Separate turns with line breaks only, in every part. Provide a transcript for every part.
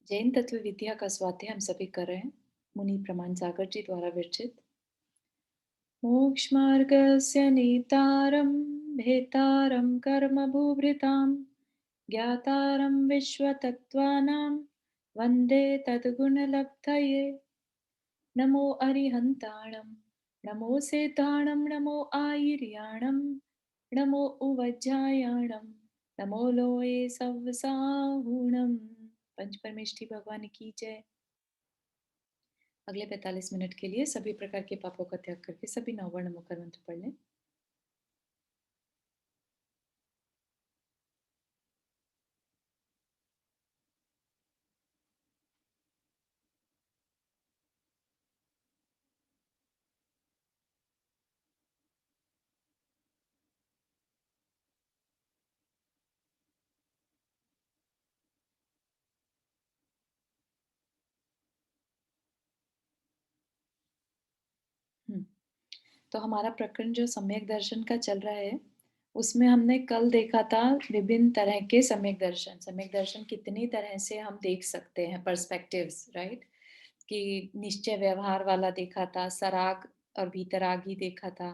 जैन तत्व विद्या का स्वाध्याय हम सभी कर रहे हैं। मुनि प्रमाण सागर जी द्वारा विरचित। मोक्षमार्गस्य नेतारं भेतारं कर्मभूभृतां ज्ञातारं विश्वतत्त्वानां वन्दे तद्गुणलब्धये। नमो अरिहन्ताणं नमो सेताणं नमो आयर्याणं नमो उवज्जायाणं नमो लोये सव्वसाहुणं। पंच परमेष्ठी भगवान की जय। अगले 45 मिनट के लिए सभी प्रकार के पापों का त्याग करके सभी नववर्ण मुखर मंत्र पढ़ लें। तो हमारा प्रकरण जो सम्यक दर्शन का चल रहा है, उसमें हमने कल देखा था विभिन्न तरह के सम्यक दर्शन। सम्यक दर्शन कितनी तरह से हम देख सकते हैं, पर्सपेक्टिव्स, राइट? कि निश्चय व्यवहार वाला देखा था, सराग और भीतरागी देखा था,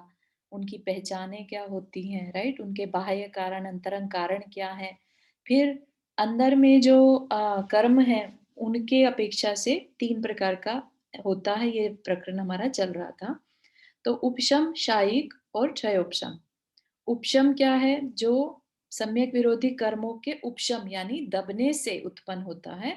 उनकी पहचानें क्या होती हैं, राइट? उनके बाह्य कारण अंतरंग कारण क्या है। फिर अंदर में जो कर्म है, उनके अपेक्षा से 3 प्रकार का होता है। ये प्रकरण हमारा चल रहा था। तो उपशम, शायिक और क्षयोपशम। उपशम क्या है? जो सम्यक विरोधी कर्मों के उपशम यानी दबने से उत्पन्न होता है,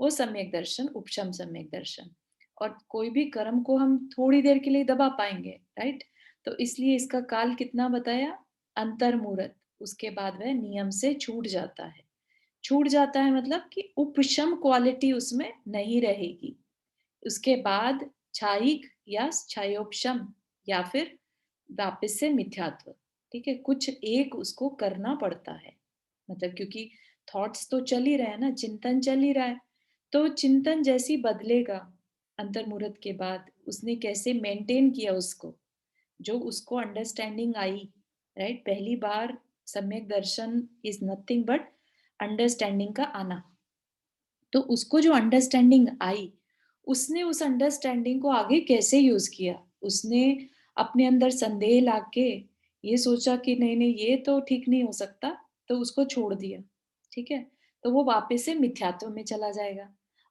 वो सम्यक दर्शन, उपशम सम्यक दर्शन। और कोई भी कर्म को हम थोड़ी देर के लिए दबा पाएंगे, राइट? तो इसलिए इसका काल कितना बताया? अंतर्मुहूर्त। उसके बाद वह नियम से छूट जाता है। छूट जाता है मतलब कि उपशम क्वालिटी उसमें नहीं रहेगी। उसके बाद छायिक या छायोपशम या फिर वापस से मिथ्यात्व। ठीक है, कुछ एक उसको करना पड़ता है, मतलब क्योंकि थॉट्स तो चल ही रहे हैं ना, चिंतन चल ही रहा है। तो चिंतन जैसी बदलेगा अंतर्मुहूर्त के बाद, उसने कैसे मेंटेन किया उसको, जो उसको अंडरस्टैंडिंग आई, राइट? पहली बार सम्यक दर्शन इज नथिंग बट अंडरस्टैंडिंग का आना। तो उसको जो अंडरस्टैंडिंग आई, उसने उस अंडरस्टैंडिंग को आगे कैसे यूज किया। उसने अपने अंदर संदेह लाके ये सोचा कि नहीं नहीं ये तो ठीक नहीं हो सकता, तो उसको छोड़ दिया। ठीक है, तो वो वापस से मिथ्यात्व में चला जाएगा।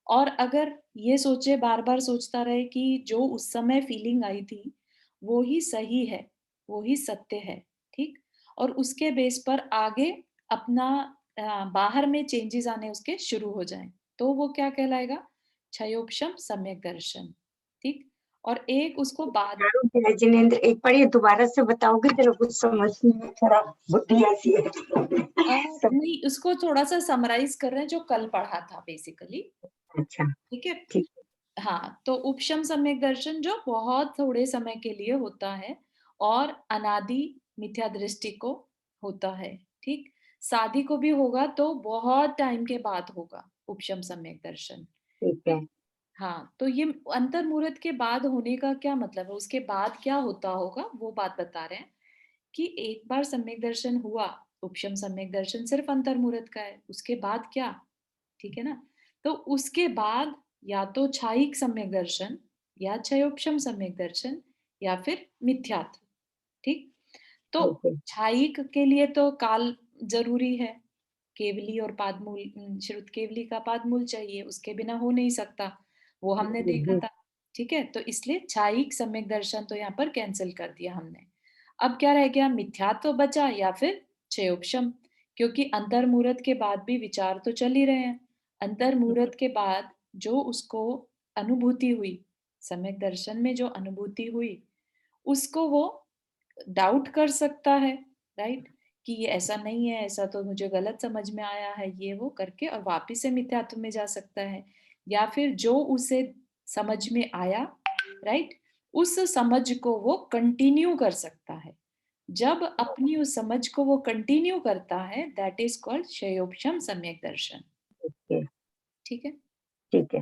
और अगर ये सोचे, बार बार सोचता रहे कि जो उस समय फीलिंग आई थी वो ही सही है, वो ही सत्य है, ठीक, और उसके बेस पर आगे अपना बाहर में चेंजेस आने उसके शुरू हो जाएं, तो वो क्या कहलाएगा? क्षयोपशम सम्यक दर्शन। ठीक। और एक उसको बाद
जिनेंद्र, एक बार ये दोबारा से बताओगे, जरा कुछ समझने में थोड़ा बुद्धि ऐसी है। सब
नहीं, उसको थोड़ा सा समराइज कर रहे हैं जो कल पढ़ा था बेसिकली।
अच्छा,
ठीक है।
ठीक।
हाँ, तो उपशम सम्यक दर्शन जो बहुत थोड़े समय के लिए होता है और अनादि मिथ्या दृष्टि को होता है। ठीक। शादी को भी होगा तो बहुत टाइम के बाद होगा उपशम सम्यक दर्शन।
ठीक है।
हाँ, तो ये अंतर्मुहूर्त के बाद होने का क्या मतलब है, उसके बाद क्या होता होगा वो बात बता रहे हैं। कि एक बार सम्यक दर्शन हुआ, उपशम सम्यक दर्शन सिर्फ अंतर्मुहूर्त का है, उसके बाद क्या? ठीक है ना? तो उसके बाद या तो छायिक सम्यक दर्शन या क्षयोपशम सम्यक दर्शन या फिर मिथ्यात्व। ठीक। तो
ठीक है।
छायिक के लिए तो काल जरूरी है। केवली और पादमूल, श्रुत केवली का पादमूल चाहिए, उसके बिना हो नहीं सकता, वो हमने देखा था। ठीक है, तो इसलिए छायिक सम्यक दर्शन तो यहाँ पर कैंसिल कर दिया हमने। अब क्या रह गया? मिथ्यात्व बचा या फिर क्षयोपशम। क्योंकि अंतर्मुहूर्त के बाद भी विचार तो चल ही रहे हैं। अंतर्मुहूर्त के बाद जो उसको अनुभूति हुई, सम्यक दर्शन में जो अनुभूति हुई, उसको वो डाउट कर सकता है, राइट? कि ये ऐसा नहीं है, ऐसा तो मुझे गलत समझ में आया है, ये वो करके और वापिस से मिथ्यात्व में जा सकता है। या फिर जो उसे समझ में आया, राइट, उस समझ को वो कंटिन्यू कर सकता है। जब अपनी उस समझ को वो कंटिन्यू करता है, दैट इज कॉल्ड क्षयोपशम सम्यक दर्शन। ठीक है।
ठीक है,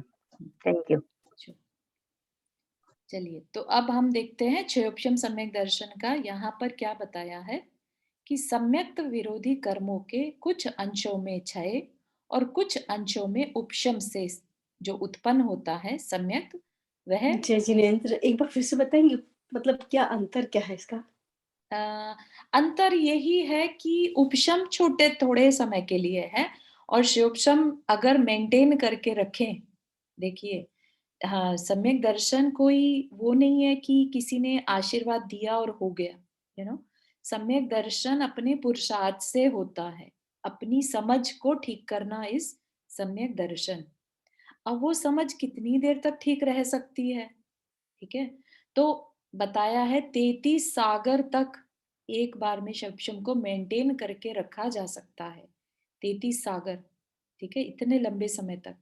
थैंक यू।
चलिए, तो अब हम देखते हैं क्षयोपशम सम्यक दर्शन का यहाँ पर क्या बताया है। कि सम्यक्त विरोधी कर्मों के कुछ अंशों में क्षय और कुछ अंशों में उपशम से जो उत्पन्न होता है सम्यक, वह
जय जिनेंद्र, एक बार फिर से बताएंगे, मतलब क्या अंतर क्या है इसका?
अंतर यही है कि उपशम छोटे थोड़े समय के लिए है और शिवोपशम अगर मेंटेन करके रखें, देखिए हाँ, सम्यक दर्शन कोई वो नहीं है कि किसी ने आशीर्वाद दिया और हो गया, यू नो। सम्यक दर्शन अपने पुरुषार्थ से होता है, अपनी समझ को ठीक करना इस सम्यक दर्शन। अब वो समझ कितनी देर तक ठीक रह सकती है, ठीक है? तो बताया है 33 सागर तक एक बार में शवशम को मेंटेन करके रखा जा सकता है। 33 सागर, ठीक है? इतने लंबे समय तक।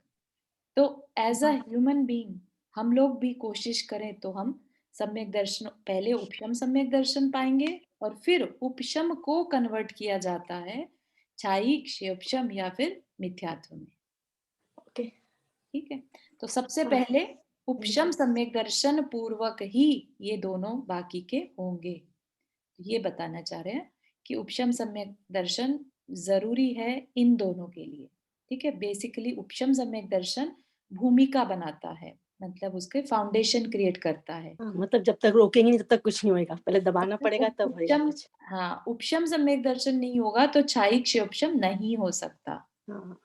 तो एज अ ह्यूमन बीइंग हम लोग भी कोशिश करें तो हम सम्यक दर्शन, पहले उपशम सम्यक दर्शन पाएंगे और फिर उपशम को कन्वर्ट किया जाता है छायिक शिवशम या फिर मिथ्यात्व में।
ओके,
ठीक है, तो सबसे पहले उपशम सम्यक दर्शन पूर्वक ही ये दोनों बाकी के होंगे। ये बताना चाह रहे हैं कि उपशम सम्यक दर्शन जरूरी है इन दोनों के लिए। ठीक है, बेसिकली उपशम सम्यक दर्शन भूमिका बनाता है, मतलब उसके फाउंडेशन क्रिएट करता है।
मतलब जब तक रोकेंगे नहीं तब तक कुछ नहीं होएगा, पहले दबाना पड़ेगा तब होएगा
उपशम,
कुछ।
हाँ, उपशम सम्यक दर्शन नहीं होगा तो छायिक शिवोपशम नहीं हो सकता।
हाँ,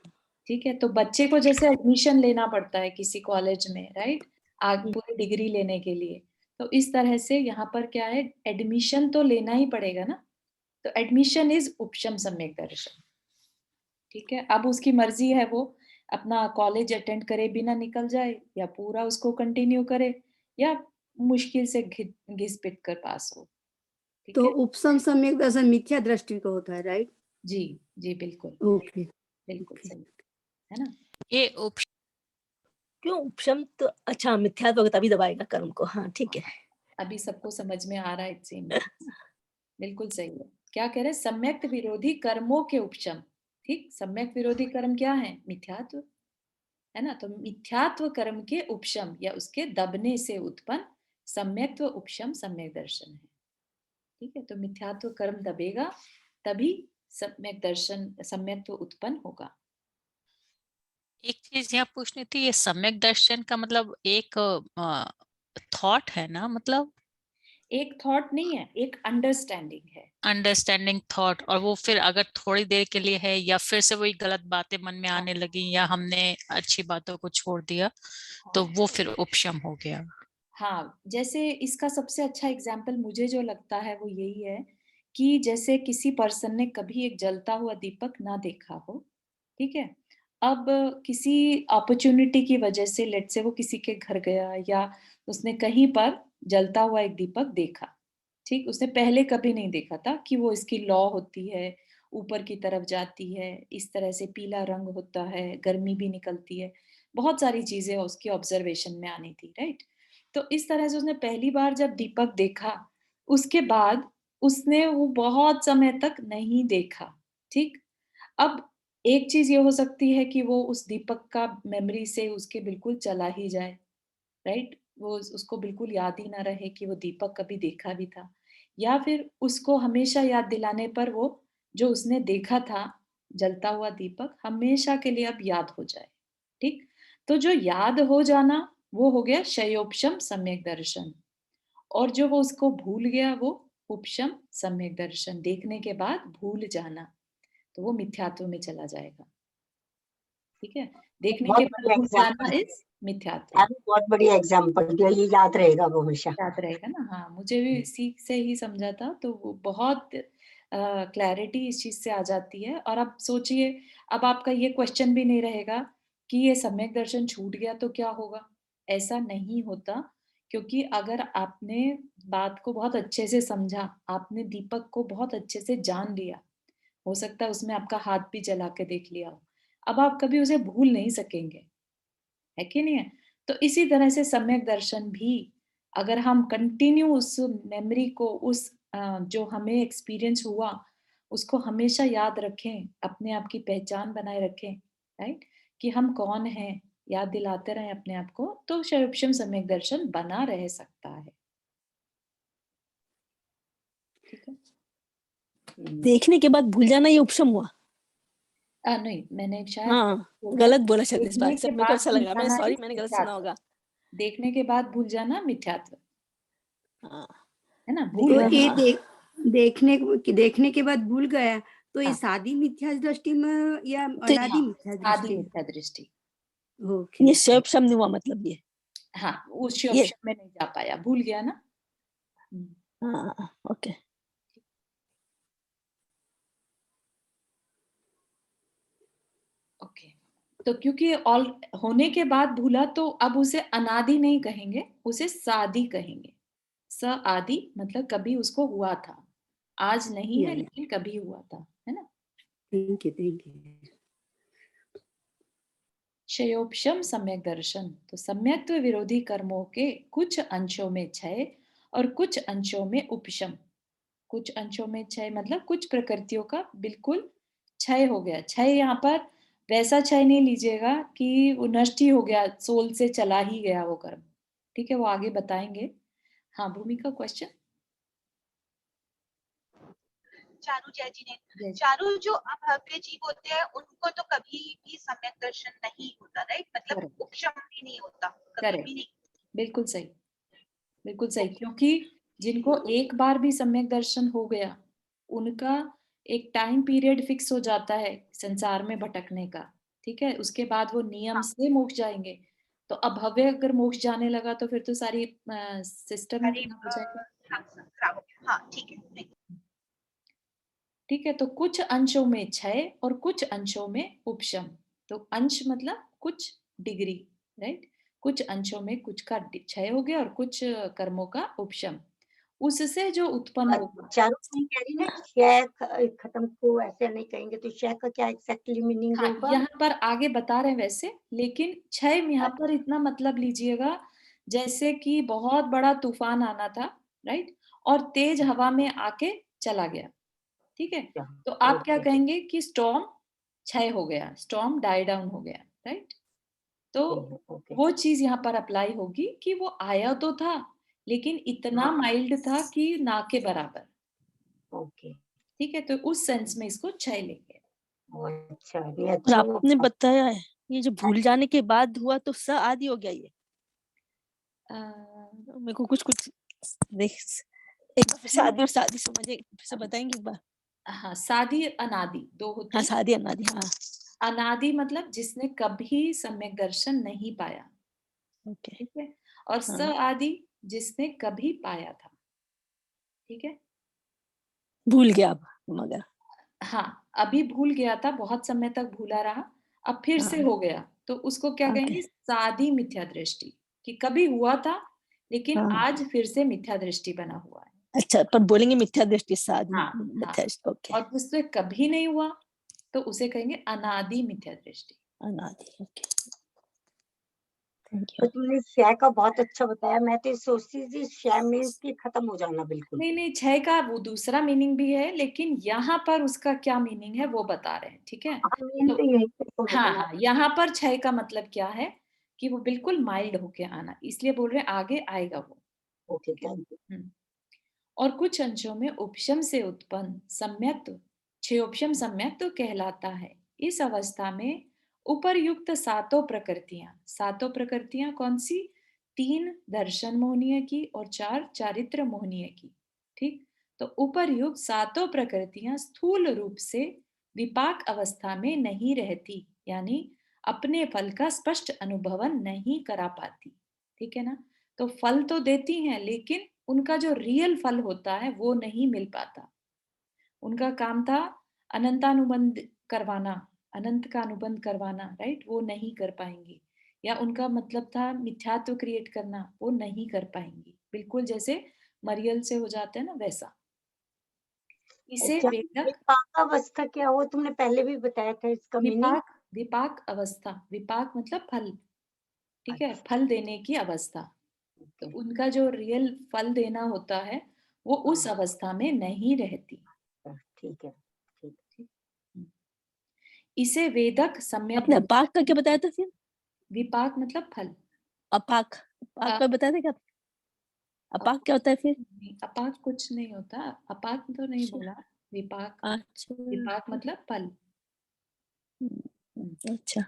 ठीक है, तो बच्चे को जैसे एडमिशन लेना पड़ता है किसी कॉलेज में, राइट, आगे पूरी डिग्री लेने के लिए, तो इस तरह से यहाँ पर क्या है, एडमिशन तो लेना ही पड़ेगा ना। तो एडमिशन इज उपशम सम्यक दर्शन। ठीक है, अब उसकी मर्जी है, वो अपना कॉलेज अटेंड करे बिना निकल जाए या पूरा उसको कंटिन्यू करे या मुश्किल से घिस पिट कर पास हो। ठीक
तो
है,
उपशम सम्यक दर्शन मिथ्या दृष्टि को होता है, राइट?
जी जी, बिल्कुल
ओके,
बिल्कुल
ओके।
सही है ना।
ये
क्यों उपशम? तो अच्छा, मिथ्यात्व होगा तभी दबाएगा कर्म को। हाँ ठीक है।
अभी सबको समझ में आ रहा है, इट सीम्स। बिल्कुल सही है। क्या कह रहे हैं, सम्यक विरोधी कर्मों के उपशम। ठीक, सम्यक विरोधी कर्म क्या है, मिथ्यात्व, है ना। तो मिथ्यात्व कर्म के उपशम या उसके दबने से उत्पन्न सम्यक्त्व उपशम सम्यक दर्शन है। ठीक है, तो मिथ्यात्व कर्म दबेगा तभी सम्यक दर्शन सम्यक्त्व उत्पन्न होगा।
एक चीज यहाँ पूछनी थी, ये सम्यक दर्शन का मतलब एक थॉट है ना, मतलब
एक थॉट नहीं है, एक अंडरस्टैंडिंग है।
अंडरस्टैंडिंग थॉट, और वो फिर अगर थोड़ी देर के लिए है या फिर से वही गलत बातें मन में आने लगी या हमने अच्छी बातों को छोड़ दिया तो वो फिर उपशम हो गया।
हाँ, जैसे इसका सबसे अच्छा एग्जाम्पल मुझे जो लगता है वो यही है कि जैसे किसी पर्सन ने कभी एक जलता हुआ दीपक ना देखा हो, ठीक है, अब किसी अपॉर्चुनिटी की वजह से लेट से वो किसी के घर गया या उसने कहीं पर जलता हुआ एक दीपक देखा, ठीक, उसने पहले कभी नहीं देखा था कि वो इसकी लौ होती है, ऊपर की तरफ जाती है, इस तरह से पीला रंग होता है, गर्मी भी निकलती है, बहुत सारी चीजें उसकी ऑब्जर्वेशन में आनी थी, राइट। तो इस तरह से उसने पहली बार जब दीपक देखा, उसके बाद उसने वो बहुत समय तक नहीं देखा। ठीक, अब एक चीज ये हो सकती है कि वो उस दीपक का मेमोरी से उसके बिल्कुल चला ही जाए, राइट, वो उसको बिल्कुल याद ही ना रहे कि वो दीपक कभी देखा भी था, या फिर उसको हमेशा याद दिलाने पर वो जो उसने देखा था जलता हुआ दीपक हमेशा के लिए अब याद हो जाए। ठीक, तो जो याद हो जाना वो हो गया शयोपशम सम्यक दर्शन, और जो वो उसको भूल गया वो उपशम सम्यक दर्शन, देखने के बाद भूल जाना, तो वो मिथ्यात्व में चला जाएगा। ठीक है, देखने के
बहुत
बाद
बढ़िया
भूल जाना
एग्जाम्पल,
इस मिथ्यात्व,
आपने बहुत बढ़िया एग्जाम्पल दिया, ये याद रहेगा वो हमेशा।
याद रहेगा ना। हाँ, मुझे भी इसी से ही समझा था, तो वो बहुत क्लैरिटी इस चीज से आ जाती है। और अब सोचिए, अब आपका ये क्वेश्चन भी नहीं रहेगा कि ये सम्यक दर्शन छूट गया तो क्या होगा, ऐसा नहीं होता, क्योंकि अगर आपने बात को बहुत अच्छे से समझा, आपने दीपक को बहुत अच्छे से जान लिया, हो सकता है उसमें आपका हाथ भी जला के देख लिया हो, अब आप कभी उसे भूल नहीं सकेंगे, है कि नहीं है। तो इसी तरह से सम्यक दर्शन भी अगर हम कंटिन्यू उस मेमोरी को, उस जो हमें एक्सपीरियंस हुआ उसको हमेशा याद रखें, अपने आप की पहचान बनाए रखें, राइट, कि हम कौन हैं, याद दिलाते रहें अपने आप को, तो शैवपशम सम्यक दर्शन बना रह सकता है। ठीक है,
देखने के बाद भूल जाना ये उपशम हुआ?
नहीं, मैंने शायद
हाँ
बोला,
गलत बोला शायद इस
देखने
बार से,
के
मेरे को
बाद
ऐसा
भूल
लगा, मैं
जाना
सॉरी
ही
मैंने गलत सुना
मिथ्यात्व।
होगा।
देखने के बाद भूल जाना मिथ्यात्व,
हाँ
है ना, भूल
तो
गए।
ये
हाँ
देखने के बाद भूल गया, तो ये
हाँ।
सादी मिथ्या दृष्टि में या
तो
अनादि
हाँ,
मिथ्या
आदि
दृष्टि?
मिथ्या दृष्टि।
ओके
ये शैव शब्द नहीं हुआ मतलब ये।
हाँ, उस
ये
ऑप्शन में नहीं जा पाया, भूल गया ना।
हाँ ओके।
ओके, तो क्योंकि ऑल होने के बाद भूला, तो अब उसे अनादि नहीं कहेंगे, उसे सादी कहेंगे। स आदि मतलब कभी उसको हुआ था, आज नहीं है
या
लेकिन कभी हुआ था, है ना।
Thank you.
क्षयोपशम सम्यक दर्शन, तो सम्यक्त्व विरोधी कर्मों के कुछ अंशों में क्षय और कुछ अंशों में उपशम। कुछ अंशों में क्षय मतलब कुछ प्रकृतियों का बिल्कुल क्षय हो गया। क्षय यहाँ पर वैसा क्षय नहीं लीजिएगा कि वो नष्ट ही हो गया, सोल से चला ही गया वो कर्म, ठीक है, वो आगे बताएंगे। हाँ, भूमिका क्वेश्चन।
चारू जय जी ने,
जय।
चारू जो अभव्य जीव होते हैं उनको तो कभी भी सम्यक दर्शन नहीं होता, राइट? मतलब
Correct.
उपशम भी नहीं होता, कभी
Correct.
भी नहीं।
बिल्कुल सही, बिल्कुल सही, क्योंकि जिनको एक बार भी सम्यक दर्शन हो गया, उनका एक टाइम पीरियड फिक्स हो जाता है संसार में भटकने का, ठीक है, उसके बाद वो नियम से मोक्ष जाएंगे। तो अभव्य अगर मोक्ष जाने लगा तो फिर तो सारी सिस्टम ही
अरे
खराब हो जाएगा।
खराब हो गया। हाँ ठीक है।
ठीक है, तो कुछ अंशों में क्षय और कुछ अंशों में उपशम। तो अंश मतलब कुछ डिग्री, राइट, कुछ अंशों में कुछ का क्षय हो गया और कुछ कर्मों का उपशम, उससे जो उत्पन्न होगा।
चारू नहीं कह रही ना, क्षय खत्म को ऐसे नहीं कहेंगे, तो क्षय का क्या एग्जैक्टली मीनिंग
हाँ,
होगा?
यहाँ पर आगे बता रहे हैं वैसे, लेकिन क्षय यहाँ पर इतना मतलब लीजिएगा जैसे कि बहुत बड़ा तूफान आना था, राइट, और तेज हवा में आके चला गया, ठीक है, तो आप क्या
ओके
कहेंगे कि स्टॉर्म क्षय हो गया, स्टॉर्म डाई डाउन हो गया, राइट। तो
ओके
वो चीज यहाँ पर अप्लाई होगी कि वो आया तो था लेकिन इतना माइल्ड था कि ना के बराबर,
ओके।
ठीक है, तो उस सेंस में इसको क्षय लेंगे।
अच्छा, ये
और
अच्छा
आपने बताया है ये जो भूल जाने के बाद हुआ तो स आदि हो गया ये।
अ,
मेरे को कुछ कुछ देख, एक बार फिर से आदि और सादी समझे, फिर से बताएंगे एक बार।
हाँ, सादी अनादि दो होती
हाँ
है।
सादी अनादि, हाँ
अनादि मतलब जिसने कभी सम्यक दर्शन नहीं पाया,
ओके।
ठीक है, और स
हाँ
आदि जिसने कभी पाया था, ठीक है।
भूल गया अब मगर।
हाँ, अभी भूल गया था, बहुत समय तक भूला रहा, अब फिर से
हाँ
हो गया, तो उसको क्या
ओके।
कहेंगे, सादी मिथ्या दृष्टि, कि कभी हुआ था लेकिन
हाँ
आज फिर से मिथ्या दृष्टि बना हुआ है।
अच्छा, पर बोलेंगे मिथ्या दृष्टि सादी
हाँ, हाँ,
मिथ्या, ओके।
और जिससे कभी नहीं हुआ तो उसे कहेंगे अनादि मिथ्या दृष्टि।
अनादि, ओके थैंक
तो
यू।
तुमने क्षय का बहुत अच्छा बताया, मैं तो ये सोचती थी क्षय मीन्स कि खत्म हो जाना बिल्कुल।
नहीं नहीं, क्षय का वो दूसरा मीनिंग भी है, लेकिन यहाँ पर उसका क्या मीनिंग है वो बता रहे हैं, ठीक है।
हाँ, मेन
तो
तो यही पे तो
हाँ
बताना।
हाँ, यहाँ पर क्षय का मतलब क्या है कि वो बिल्कुल माइल्ड होके आना, इसलिए बोल रहे हैं आगे आएगा वो।
Okay, thank you.
और कुछ अंशों में उपशम से उत्पन्न सम्यक्त्व क्षयोपशम सम्यक्त्व कहलाता है। इस अवस्था में उपर्युक्त सातों प्रकृतियां कौन सी, 3 दर्शन मोहनीय की और 4 चारित्र मोहनीय की, ठीक। तो उपर्युक्त सातों प्रकृतियां स्थूल रूप से विपाक अवस्था में नहीं रहती, यानी अपने फल का स्पष्ट अनुभवन नहीं करा पाती, ठीक है ना। तो फल तो देती हैं लेकिन उनका जो रियल फल होता है वो नहीं मिल पाता। उनका काम था अनंतानुबंध करवाना, अनंत का अनुबंध करवाना, राइट, वो नहीं कर पाएंगी। या उनका मतलब था मिथ्यात्व क्रिएट करना, वो नहीं कर पाएंगी, बिल्कुल जैसे मरियल से हो जाते हैं ना वैसा। इसे
अच्छा,
वेदक
विपाक अवस्था क्या हो, तुमने पहले भी बताया था इसका मीनिंग?
विपाक, विपाक अवस्था, विपाक मतलब फल, ठीक है,
अच्छा,
फल देने की अवस्था। तो
ओके।
उनका जो रियल फल देना होता है वो उस
हाँ,
अवस्था में नहीं रहती।
ठीक है, ठीक।
ठीक? इसे वेदक सम्यक
आपने अपाक का क्या बताया था फिर?
विपाक मतलब फल।
अपाक, अपाक
अ,
का बताया था क्या? अपाक क्या होता है फिर?
अपाक कुछ नहीं होता, अपाक तो नहीं
अच्छा
बोला, विपाक,
अच्छा
विपाक मतलब फल।
अच्छा।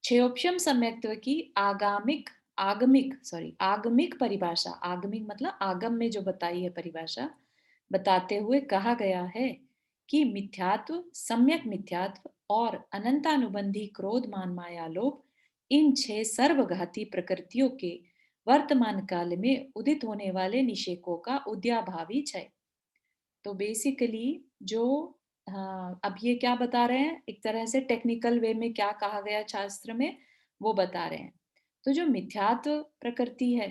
क्षयोपशम सम्यक्त्व की आगमिक परिभाषा, आगमिक मतलब आगम में जो बताई है परिभाषा, बताते हुए कहा गया है कि मिथ्यात्व, सम्यक मिथ्यात्व और अनंतानुबंधी क्रोध मान माया लोभ, इन 6 सर्वघाती प्रकृतियों के वर्तमान काल में उदित होने वाले निषेकों का उद्याभावी क्षय। तो बेसिकली जो अब ये क्या बता रहे हैं, एक तरह से टेक्निकल वे में क्या कहा गया शास्त्र में वो बता रहे हैं। तो जो मिथ्यात्व प्रकृति है,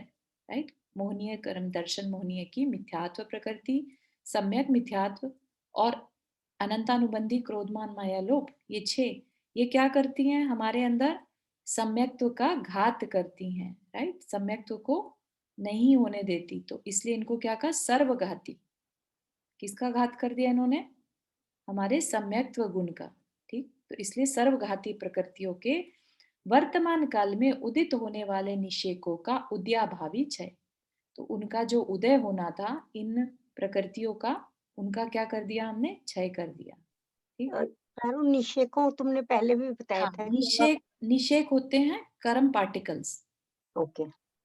राइट, मोहनीय कर्म दर्शन मोहनीय की मिथ्यात्व प्रकृति, सम्यक मिथ्यात्व और अनंतानुबंधी क्रोधमान माया लोभ, ये 6 ये क्या करती हैं हमारे अंदर, सम्यक्त्व का घात करती हैं, राइट, सम्यक्त्व को नहीं होने देती। तो इसलिए इनको क्या कहा, सर्वघाती। किसका घात कर दिया इन्होंने, हमारे सम्यक्त्व गुण का। ठीक, तो इसलिए सर्वघाती प्रकृतियों के वर्तमान काल में उदित होने वाले निषेकों का उद्याभावी क्षय। तो उनका जो उदय होना था इन प्रकृतियों का, उनका क्या कर दिया हमने, क्षय कर दिया। ठीक,
चारों निषेकों तुमने पहले भी बताया
हाँ,
था कि
निषेक होते हैं कर्म पार्टिकल्स।
ओके,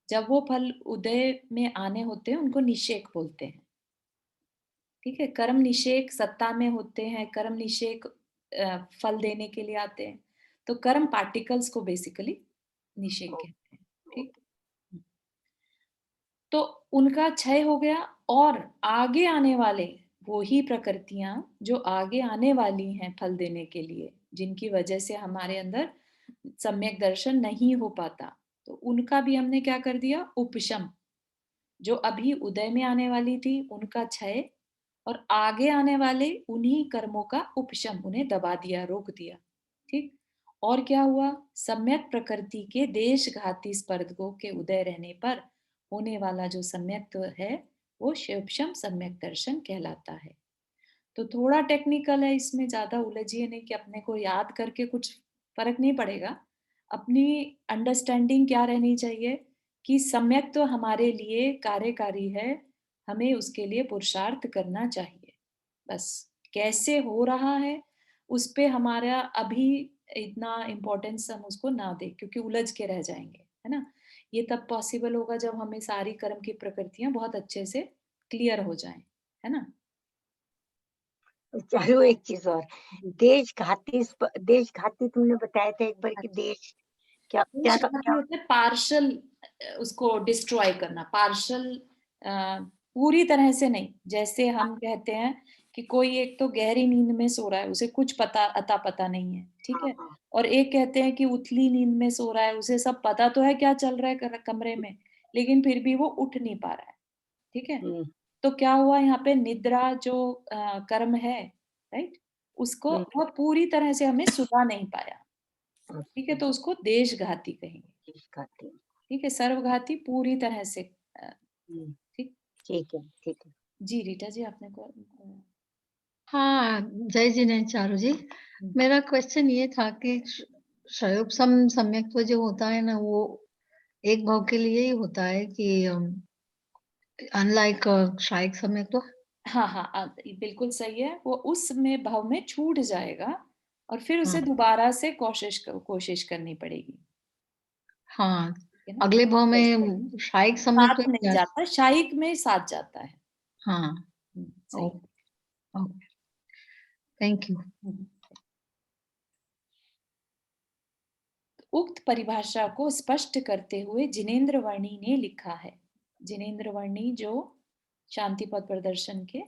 जब वो फल उदय में आने होते हैं उनको निषेक बोलते हैं। ठीक है, कर्म निषेक सत्ता में होते हैं, कर्म निषेक फल देने के लिए आते हैं। तो कर्म पार्टिकल्स को बेसिकली निषेक कहते हैं। ठीक, तो उनका क्षय हो गया और आगे आने वाले वो ही प्रकृतियां जो आगे आने वाली हैं फल देने के लिए, जिनकी वजह से हमारे अंदर सम्यक दर्शन नहीं हो पाता, तो उनका भी हमने क्या कर दिया, उपशम। जो अभी उदय में आने वाली थी उनका क्षय और आगे आने वाले उन्हीं कर्मों का उपशम, उन्हें दबा दिया, रोक दिया। ठीक, और क्या हुआ, सम्यक प्रकृति के देशघाती स्पर्धकों के उदय रहने पर होने वाला जो सम्यक्त्व है वो शिवशम सम्यक दर्शन कहलाता है। तो थोड़ा टेक्निकल है, इसमें ज्यादा उलझिए नहीं कि अपने को याद करके कुछ फर्क नहीं पड़ेगा। अपनी अंडरस्टैंडिंग क्या रहनी चाहिए कि सम्यक तो हमारे लिए कार्यकारी है, हमें उसके लिए पुरुषार्थ करना चाहिए। बस कैसे हो रहा है उस पे हमारा अभी इतना इम्पोर्टेंस हम उसको ना दें, क्योंकि उलझ के रह जाएंगे, है ना। ये तब पॉसिबल होगा जब हमें सारी कर्म की प्रकृतियां बहुत अच्छे से क्लियर हो जाएं, है ना।
चारों एक चीज और, देशघाती तुमने बताया था एक बार कि देश क्या क्या
देशघाती होता है पार्शल, उसको डिस्ट्रॉय करना, पार्शल, पूरी तरह से नहीं। जैसे हम कहते हैं कि कोई एक तो गहरी नींद में सो रहा है, उसे कुछ पता अता पता नहीं है, ठीक है, और एक कहते हैं कि उथली नींद में सो रहा है, उसे सब पता तो है क्या चल रहा है कमरे में, लेकिन फिर भी वो उठ नहीं पा रहा है। ठीक है, तो क्या हुआ यहाँ पे, निद्रा जो कर्म है, राइट, उसको वह पूरी तरह से हमें सुला नहीं पाया। ठीक है, तो उसको देशघाती कहेंगे।
देशघाती,
ठीक है, सर्वघाती पूरी तरह से। ठीक,
ठीक है, ठीक है।
जी रीटा जी आपने को
हाँ, जय जिनेन्द्र चारू जी। मेरा क्वेश्चन ये था कि क्षयोपशम सम्यक्त्व जो होता है ना, वो एक भाव के लिए ही होता है कि अनलाइक क्षयिक सम्यक्त्व।
हाँ हाँ, बिल्कुल सही है, वो उस में भाव में छूट जाएगा और फिर उसे
हाँ,
दोबारा से कोशिश करनी पड़ेगी।
हाँ,
ठीक है ना,
अगले भाव में क्षयिक
साथ
सम्यक्त्व
नहीं जाता, शायिक में साथ जाता है।
हाँ,
सही।
Okay, thank you.
उक्त परिभाषा को स्पष्ट करते हुए जिनेन्द्र वर्णी ने लिखा है। जिनेन्द्र वर्णी जो शांति पथ प्रदर्शन के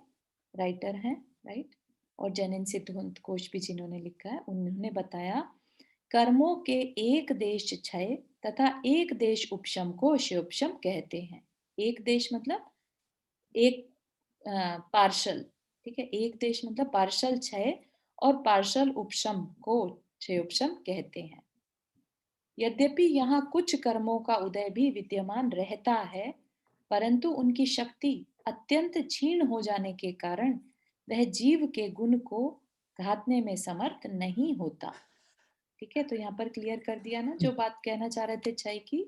राइटर हैं, राइट, और जनन सिद्धांत कोश भी जिन्होंने लिखा है, उन्होंने बताया कर्मों के एक देश क्षय तथा एक देश उपशम को शिवोपशम कहते हैं। एक देश मतलब एक पार्शल, ठीक है, एक देश मतलब पार्शल क्षय और पार्शल उपशम को क्षयोपशम कहते हैं। यद्यपि यहाँ कुछ कर्मों का उदय भी विद्यमान रहता है, परंतु उनकी शक्ति अत्यंत क्षीण हो जाने के कारण वह जीव के गुण को घातने में समर्थ नहीं होता। ठीक है, तो यहाँ पर क्लियर कर दिया ना जो बात कहना चाह रहे थे क्षय की,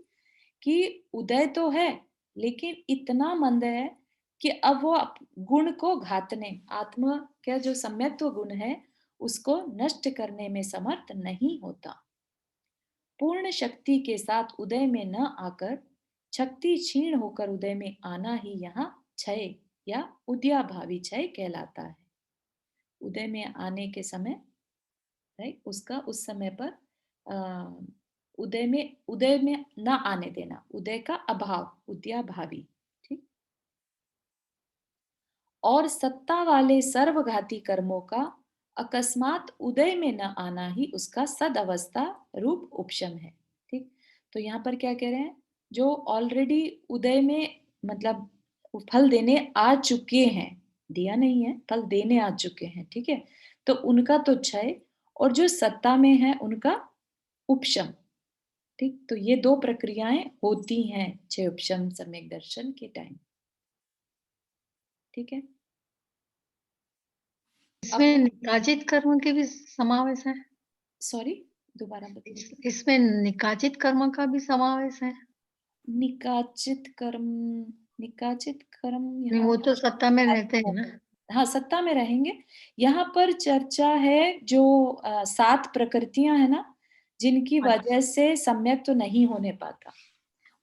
कि उदय तो है लेकिन इतना मंद है कि अब वो गुण को घातने, आत्मा का जो सम्यक्त्व गुण है उसको नष्ट करने में समर्थ नहीं होता। पूर्ण शक्ति के साथ उदय में न आकर शक्ति क्षीण होकर उदय में आना ही यहाँ क्षय या उद्याभावी क्षय कहलाता है। उदय में आने के समय, राइट, उसका उस समय पर उदय में न आने देना, उदय का अभाव, उद्याभावी, ठीक। और सत्ता वाले सर्वघाती कर्मों का अकस्मात उदय में न आना ही उसका सदअवस्था रूप उपशम है, ठीक। तो यहाँ पर क्या कह रहे हैं, जो ऑलरेडी उदय में मतलब फल देने आ चुके हैं, दिया नहीं है, फल देने आ चुके हैं, ठीक है, तो उनका तो क्षय, और जो सत्ता में है उनका उपशम, ठीक। तो ये दो प्रक्रियाएं होती हैं क्षय उपशम सम्यक दर्शन के टाइम, ठीक है।
इसमें निकाजित कर्म के भी समावेश है?
सॉरी, दोबारा बताइए।
इसमें निकाजित कर्म का भी समावेश है?
निकाचित कर्म, निकाचित कर्म
नहीं,
यहाँ
वो तो सत्ता में रहते हैं ना।
हाँ, सत्ता में रहेंगे। यहाँ पर चर्चा है जो 7 प्रकृतियां है ना, जिनकी वजह से सम्यक तो नहीं होने पाता,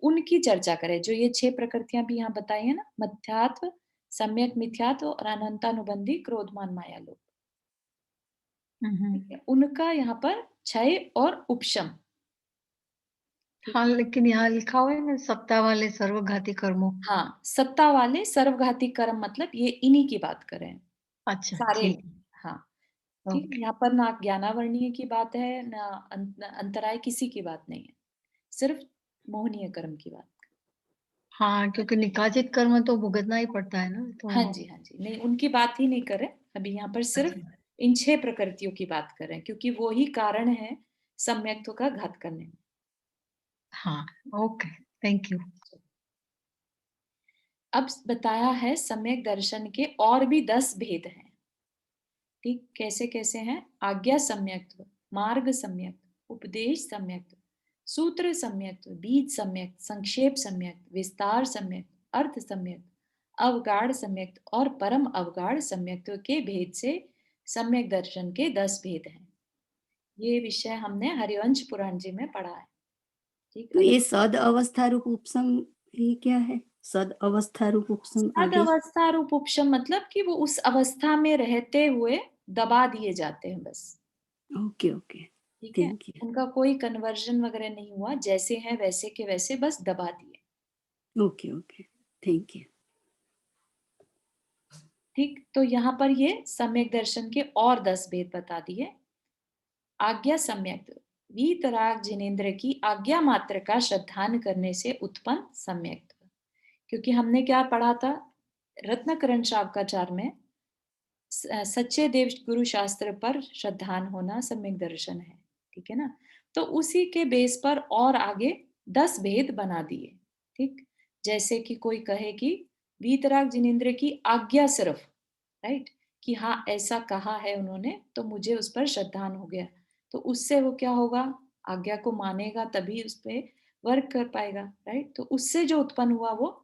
उनकी चर्चा करें। जो ये 6 प्रकृतियां भी यहाँ बताई है ना, मध्यात्व, सम्यक मिथ्यात्व और अनंतानुबंधी, क्रोधमान, माया लोभ, ठीक है, उनका यहाँ पर क्षय और उपशम।
हाँ, लेकिन यहाँ लिखा हुआ है ना, सत्ता वाले सर्वघाती कर्मों।
हाँ, सत्ता वाले सर्वघाती कर्म, मतलब ये इन्हीं की बात कर रहे हैं,
अच्छा,
सारे।
ठीक।
हाँ, ठीक।
ओके।
यहाँ पर ना ज्ञानावर्णीय की बात है, ना अंतराय किसी की बात नहीं है, सिर्फ मोहनीय कर्म की बात।
हाँ, क्योंकि निकाजित कर्म तो भुगतना ही पड़ता है ना, तो
हाँ जी, हाँ जी, नहीं, उनकी बात ही नहीं कर रहे अभी, यहाँ पर सिर्फ इन 6 प्रकृतियों की बात कर रहे हैं, क्योंकि वो ही कारण है सम्यक्त्व का घात करने में।
हाँ, ओके, थैंक यू।
अब बताया है सम्यक दर्शन के और भी 10 भेद हैं, ठीक। कैसे कैसे हैं? आज्ञा सम्यक्त्व, मार्ग सम्यक्त्व, उपदेश सम्यक्त्व, सूत्र सम्यक्त्व, बीज सम्यक्त्व, संक्षेप सम्यक्त्व, विस्तार सम्यक्त्व, अर्थ सम्यक्त्व, अवगाढ़ सम्यक्त्व और परम अवगाढ़ सम्यक्त्व के भेद से सम्यक दर्शन के 10 भेद हैं। ये विषय हमने हरिवंश पुराण जी में पढ़ा है, ठीक।
तो ये सद अवस्था रूप उपशम ये क्या है? सद अवस्था रूप उपशम
सद
आगे?
अवस्था रूप उपशम मतलब कि वो उस अवस्था में रहते हुए दबा दिए जाते हैं बस,
ओके ओके,
ठीक है।
Thank you.
उनका कोई कन्वर्जन वगैरह नहीं हुआ, जैसे हैं वैसे के वैसे बस दबा दिए,
ओके ओके, थैंक यू।
ठीक। तो यहाँ पर ये सम्यक दर्शन के और 10 भेद बता दिए। आज्ञा सम्यक, वीतराग जिनेन्द्र की आज्ञा मात्र का श्रद्धान करने से उत्पन्न सम्यक, क्योंकि हमने क्या पढ़ा था रत्नकरण शावकाचार में, सच्चे देव गुरु शास्त्र पर श्रद्धान होना सम्यक दर्शन है, ठीक है ना। तो उसी के बेस पर और आगे 10 भेद बना दिए, ठीक। जैसे कि कोई कहे कि वीतराग जिनेन्द्र की आज्ञा सिर्फ, राइट, कि हाँ ऐसा कहा है उन्होंने तो मुझे उस पर श्रद्धान हो गया, तो उससे वो क्या होगा, आज्ञा को मानेगा तभी उस पर वर्क कर पाएगा, राइट। तो उससे जो उत्पन्न हुआ वो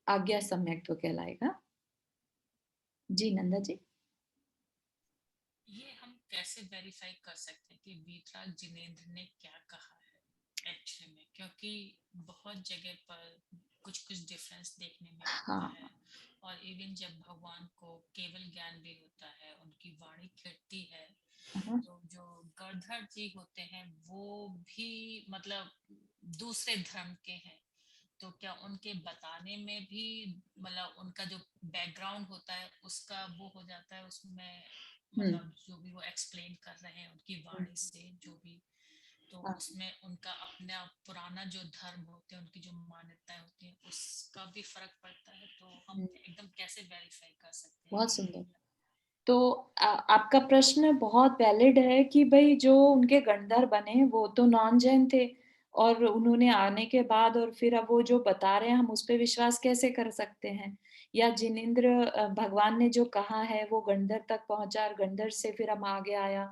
आज्ञा सम्यक्त्व कहलाएगा। जी नंदा जी।
ये हम कैसे वेरीफाई कर सकते हैं कि वीतराग जिनेन्द्र ने क्या कहा है एक्चुअली में, क्योंकि बहुत जगह पर कुछ कुछ डिफरेंस देखने में आता
हाँ।
है, और इवन जब भगवान को केवल ज्ञान भी होता है, उनकी वाणी खिड़ती है, तो जो गणधर जी होते हैं वो भी मतलब दूसरे धर्म के हैं, तो क्या उनके बताने में भी मतलब उनका जो बैकग्राउंड होता है उसका वो हो जाता है उसमें, मतलब जो भी वो एक्सप्लेन कर रहे हैं उनकी वाणी से जो भी, तो उसमें उनका अपना पुराना जो धर्म होते हैं, उनकी जो मान्यताएं होती हैं, उसका भी फर्क पड़ता है, तो हम एकदम कैसे वेरीफाई कर सकते हैं?
बहुत सुंदर। तो आपका प्रश्न बहुत वैलिड है कि भाई जो उनके गणधर बने वो तो नॉन जैन थे, और उन्होंने आने के बाद और फिर अब वो जो बता रहे हैं हम उस पर विश्वास कैसे कर सकते हैं, या जिनेन्द्र भगवान ने जो कहा है वो गणधर तक पहुंचा और गणधर से फिर हम आगे आया,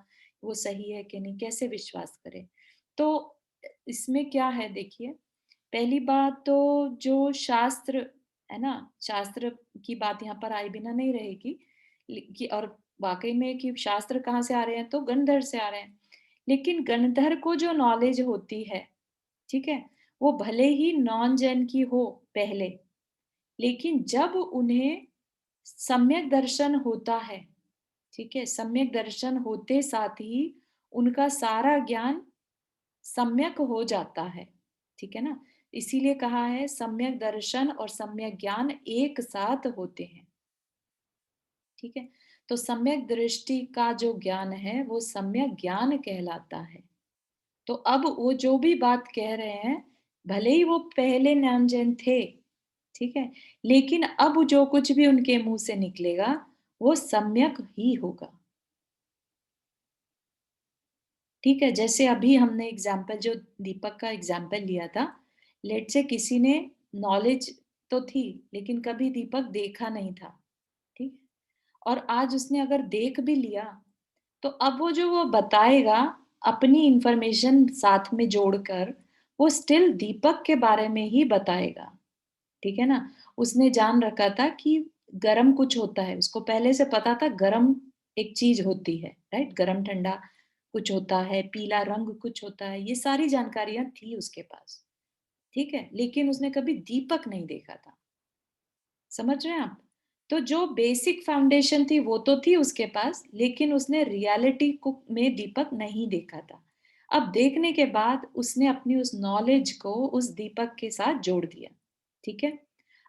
वो सही है कि नहीं, कैसे विश्वास करें। तो इसमें क्या है देखिए, पहली बात तो जो शास्त्र है ना, शास्त्र की बात यहाँ पर आए बिना नहीं रहेगी कि, और वाकई में कि शास्त्र कहाँ से आ रहे हैं, तो गणधर से आ रहे हैं। लेकिन गणधर को जो नॉलेज होती है, ठीक है, वो भले ही नॉन जैन की हो पहले, लेकिन जब उन्हें सम्यक दर्शन होता है, ठीक है, सम्यक दर्शन होते साथ ही उनका सारा ज्ञान सम्यक हो जाता है, ठीक है ना। इसीलिए कहा है सम्यक दर्शन और सम्यक ज्ञान एक साथ होते हैं, ठीक है। तो सम्यक दृष्टि का जो ज्ञान है वो सम्यक ज्ञान कहलाता है। तो अब वो जो भी बात कह रहे हैं, भले ही वो पहले नामजन थे, ठीक है, लेकिन अब जो कुछ भी उनके मुंह से निकलेगा वो सम्यक ही होगा, ठीक है। जैसे अभी हमने एग्जाम्पल जो दीपक का एग्जाम्पल लिया था, लेट से किसी ने नॉलेज तो थी लेकिन कभी दीपक देखा नहीं था, ठीक, और आज उसने अगर देख भी लिया तो अब वो जो वो बताएगा अपनी इंफॉर्मेशन साथ में जोड़कर, वो स्टिल दीपक के बारे में ही बताएगा, ठीक है ना। उसने जान रखा था कि गरम कुछ होता है, उसको पहले से पता था गरम एक चीज होती है, राइट, गरम ठंडा कुछ होता है, पीला रंग कुछ होता है, ये सारी जानकारियां थी उसके पास, ठीक है, लेकिन उसने कभी दीपक नहीं देखा था। समझ रहे हैं आप? तो जो बेसिक फाउंडेशन थी वो तो थी उसके पास, लेकिन उसने रियलिटी को में दीपक नहीं देखा था। अब देखने के बाद उसने अपनी उस नॉलेज को उस दीपक के साथ जोड़ दिया, ठीक है।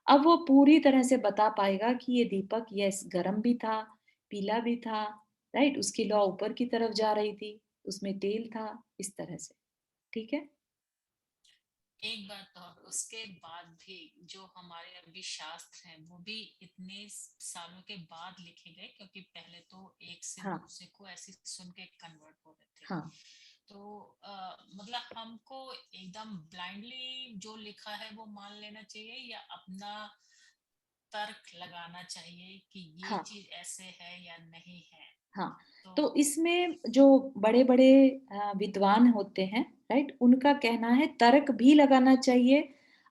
अब वो पूरी तरह से बता पाएगा कि ये दीपक यस गरम भी था, पीला भी था, राइट, उसकी लौ ऊपर की तरफ जा रही थी, उसमें तेल था, इस तरह से, ठीक है।
एक बात और, उसके बाद भी जो हमारे अभी शास्त्र हैं वो भी इतने सालों के बाद लिखे गए, क्योंकि पहले तो एक से
हाँ
दूसरे को ऐसे सुन के कन्वर्ट हो रहे थे।
हाँ
तो मतलब हमको एकदम ब्लाइंडली जो लिखा है वो मान लेना चाहिए, या अपना तर्क लगाना चाहिए कि ये
हाँ
चीज ऐसे है या नहीं है?
हाँ।
तो
तो इसमें जो बड़े बड़े विद्वान होते हैं, राइट, उनका कहना है तर्क भी लगाना चाहिए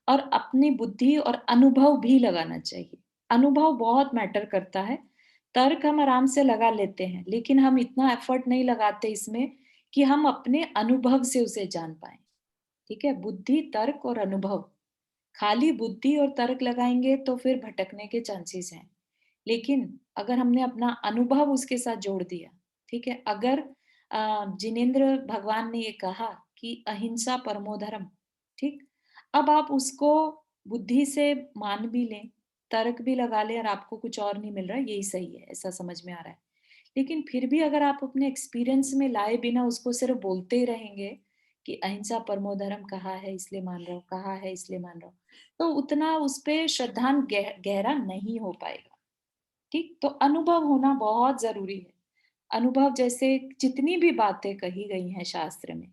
और अपनी बुद्धि और अनुभव भी लगाना चाहिए। अनुभव बहुत मैटर करता है। तर्क हम आराम से लगा लेते हैं, लेकिन हम इतना एफर्ट नहीं लगाते इसमें कि हम अपने अनुभव से उसे जान पाए, ठीक है। बुद्धि, तर्क और अनुभव, खाली बुद्धि और तर्क लगाएंगे तो फिर भटकने के चांसेस हैं। लेकिन अगर हमने अपना अनुभव उसके साथ जोड़ दिया, ठीक है, अगर जिनेंद्र भगवान ने ये कहा कि अहिंसा परमो धर्म, ठीक, अब आप उसको बुद्धि से मान भी लें, तर्क भी लगा लें और आपको कुछ और नहीं मिल रहा है, यही सही है, ऐसा समझ में आ रहा है, लेकिन फिर भी अगर आप अपने एक्सपीरियंस में लाए बिना उसको सिर्फ बोलते ही रहेंगे कि अहिंसा परमो धर्म कहा है इसलिए मान रहा हूँ, कहा है इसलिए मान रहा हूँ, तो उतना उस पे श्रद्धा गहरा नहीं हो पाएगा, ठीक। तो अनुभव होना बहुत जरूरी है। अनुभव, जैसे जितनी भी बातें कही गई हैं शास्त्र में,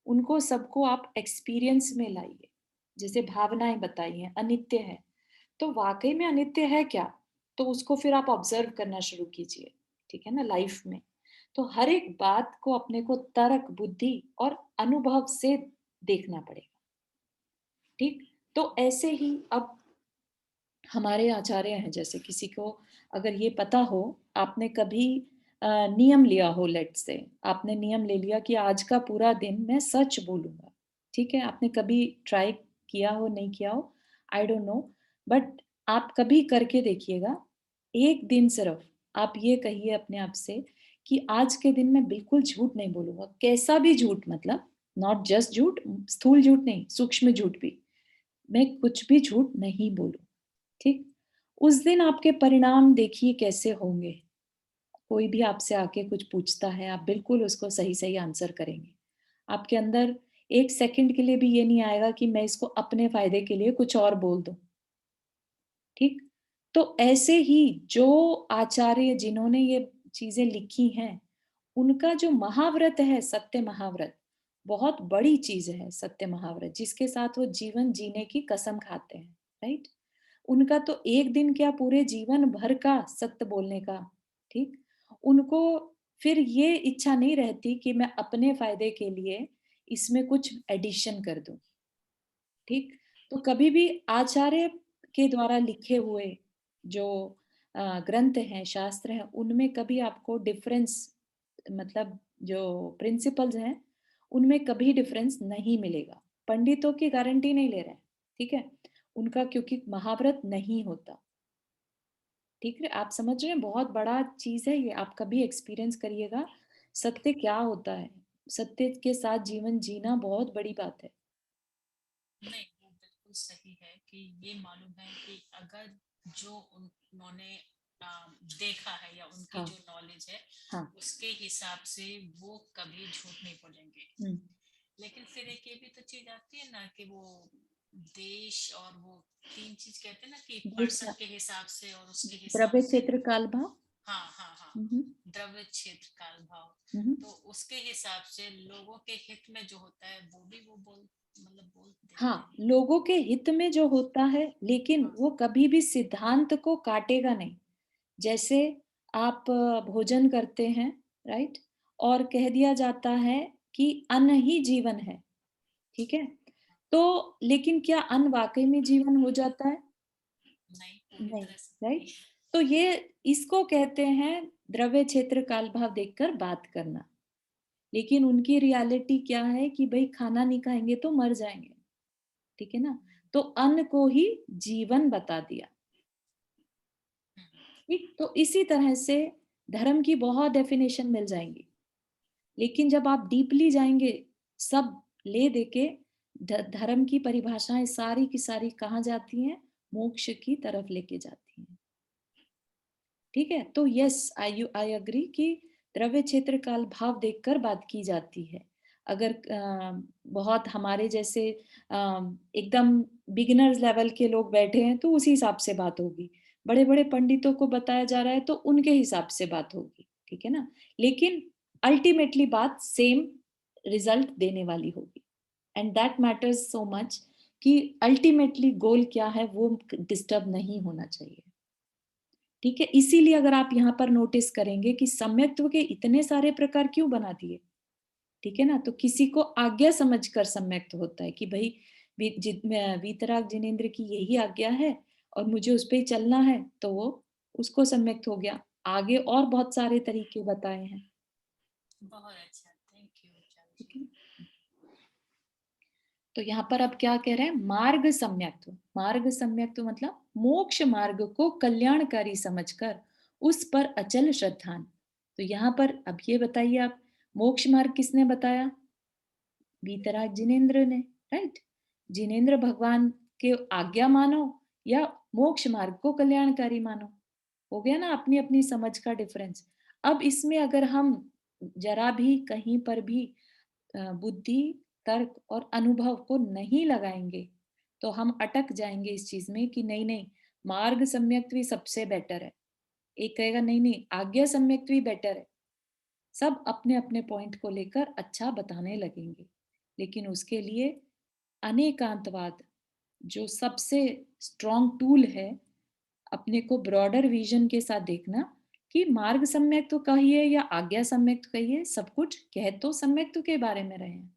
उनको सबको आप एक्सपीरियंस में लाइए। जैसे भावनाएं बताई हैं अनित्य है, तो वाकई में अनित्य है क्या, तो उसको फिर आप ऑब्जर्व करना शुरू कीजिए, ठीक है ना, लाइफ में। तो हर एक बात को अपने को तर्क, बुद्धि और अनुभव से देखना पड़ेगा, ठीक। तो ऐसे ही अब हमारे आचार्य हैं, जैसे किसी को अगर ये पता हो, आपने कभी नियम लिया हो, लेट से आपने नियम ले लिया कि आज का पूरा दिन मैं सच बोलूंगा, ठीक है, आपने कभी ट्राई किया हो नहीं किया हो, आई डोंट नो, बट आप कभी करके देखिएगा। एक दिन सिर्फ आप ये कहिए अपने आप से कि आज के दिन मैं बिल्कुल झूठ नहीं बोलूंगा, कैसा भी झूठ, मतलब नॉट जस्ट झूठ, स्थूल झूठ नहीं, सूक्ष्म झूठ भी, मैं कुछ भी झूठ नहीं बोलूं, ठीक। उस दिन आपके परिणाम देखिए कैसे होंगे। कोई भी आपसे आके कुछ पूछता है, आप बिल्कुल उसको सही सही आंसर करेंगे। आपके अंदर एक सेकंड के लिए भी ये नहीं आएगा कि मैं इसको अपने फायदे के लिए कुछ और बोल दूं, ठीक। तो ऐसे ही जो आचार्य जिन्होंने ये चीजें लिखी हैं, उनका जो महाव्रत है, सत्य महाव्रत, बहुत बड़ी चीज है सत्य महाव्रत, जिसके साथ वो जीवन जीने की कसम खाते हैं, राइट। उनका तो एक दिन क्या, पूरे जीवन भर का सत्य बोलने का, ठीक। उनको फिर ये इच्छा नहीं रहती कि मैं अपने फायदे के लिए इसमें कुछ एडिशन कर दूं, ठीक। तो कभी भी आचार्य के द्वारा लिखे हुए जो ग्रंथ हैं, शास्त्र हैं, उनमें कभी आपको डिफरेंस, मतलब जो प्रिंसिपल्स हैं उनमें कभी डिफरेंस नहीं मिलेगा। पंडितों की गारंटी नहीं ले रहे हैं, ठीक है, उनका क्योंकि महाव्रत नहीं होता, ठीक है, आप समझ रहे हैं, बहुत बड़ा चीज है ये, आप कभी एक्सपीरियंस करिएगा सत्य क्या होता है, सत्य के साथ जीवन जीना बहुत बड़ी बात है।
नहीं, वो बिल्कुल सही है कि ये मालूम है कि अगर जो उन्होंने देखा है या उनकी
हाँ,
जो नॉलेज है
हाँ,
उसके हिसाब से वो कभी झूठ नहीं बोलेंगे।
हम्म,
लेकिन फिर एक ये भी तो चीज आती है ना कि वो देश और वो तीन चीज कहते हैं ना कि
देश
पर्सन
का
के हिसाब से और उसके हिसाब
द्रव्य
से।
क्षेत्र काल भाव।
हाँ हाँ हाँ,
हम्म,
द्रव्य क्षेत्र काल भाव।
हम्म,
तो उसके हिसाब से लोगों के हित में जो होता है वो भी वो बोल देते
हाँ,
हैं।
लोगों के हित में जो होता है, लेकिन
हाँ,
वो कभी भी सिद्धांत को काटेगा नहीं। जैसे आप भोजन करते हैं, राइट, और कह दिया जाता है कि अन्न ही जीवन है, ठीक है, तो लेकिन क्या अन्न वाकई में जीवन हो जाता है?
नहीं पूरी
नहीं,
तरह से
राइट,
नहीं।
तो ये इसको कहते हैं द्रव्य क्षेत्र काल भाव देखकर बात करना। लेकिन उनकी रियलिटी क्या है कि भाई खाना नहीं खाएंगे तो मर जाएंगे, ठीक है ना, तो अन्न को ही जीवन बता दिया, ठीक, तो इसी तरह से धर्म की बहुत डेफिनेशन मिल जाएंगी, लेकिन जब आप डीपली जाएंगे सब ले देके, धर्म की परिभाषाएं सारी की सारी कहाँ जाती हैं? मोक्ष की तरफ लेके जाती हैं, ठीक है, तो यस, आई अग्री कि द्रव्य क्षेत्र काल भाव देखकर बात की जाती है। अगर बहुत हमारे जैसे एकदम बिगिनर्स लेवल के लोग बैठे हैं तो उसी हिसाब से बात होगी, बड़े बड़े पंडितों को बताया जा रहा है तो उनके हिसाब से बात होगी, ठीक है ना, लेकिन अल्टीमेटली बात सेम रिजल्ट देने वाली होगी, and that matters so much कि अल्टीमेटली गोल क्या है वो डिस्टर्ब नहीं होना चाहिए, ठीक है, इसीलिए अगर आप यहाँ पर नोटिस करेंगे कि सम्यक्त्व के इतने सारे प्रकार क्यों बना दिए, ठीक है ना, तो किसी को आज्ञा समझकर सम्यक्त्व होता है कि भाई वीतराग जिनेंद्र की यही आज्ञा है और मुझे उस पर ही चलना है, तो वो उसको सम्यक्त हो गया। आगे और बहुत सारे तरीके बताए हैं,
बहुत अच्छा, थैंक यू
ठीक है। तो यहाँ पर अब क्या कह रहे हैं? मार्ग सम्यक्त्व। मार्ग सम्यक्त्व मतलब मोक्ष मार्ग को कल्याणकारी समझकर उस पर अचल श्रद्धान। तो यहाँ पर अब ये बताइए आप, मोक्ष मार्ग किसने बताया? वीतराग जिनेंद्र ने, राइट, जिनेंद्र भगवान के आज्ञा मानो या मोक्ष मार्ग को कल्याणकारी मानो, हो गया ना अपनी अपनी समझ का डिफरेंस। अब इसमें अगर हम जरा भी कहीं पर भी बुद्धि, तर्क और अनुभव को नहीं लगाएंगे तो हम अटक जाएंगे इस चीज में कि नहीं नहीं, मार्ग सम्यक्त्व सबसे बेटर है, एक कहेगा नहीं नहीं आज्ञा सम्यक्त्व बेटर है, सब अपने अपने पॉइंट को लेकर अच्छा बताने लगेंगे, लेकिन उसके लिए अनेकांतवाद जो सबसे स्ट्रॉन्ग टूल है, अपने को ब्रॉडर विजन के साथ देखना कि मार्ग सम्यक तो कहिए या आज्ञा सम्यक तो कहिए, सब कुछ कह तो सम्यक तो के बारे में रहे हैं,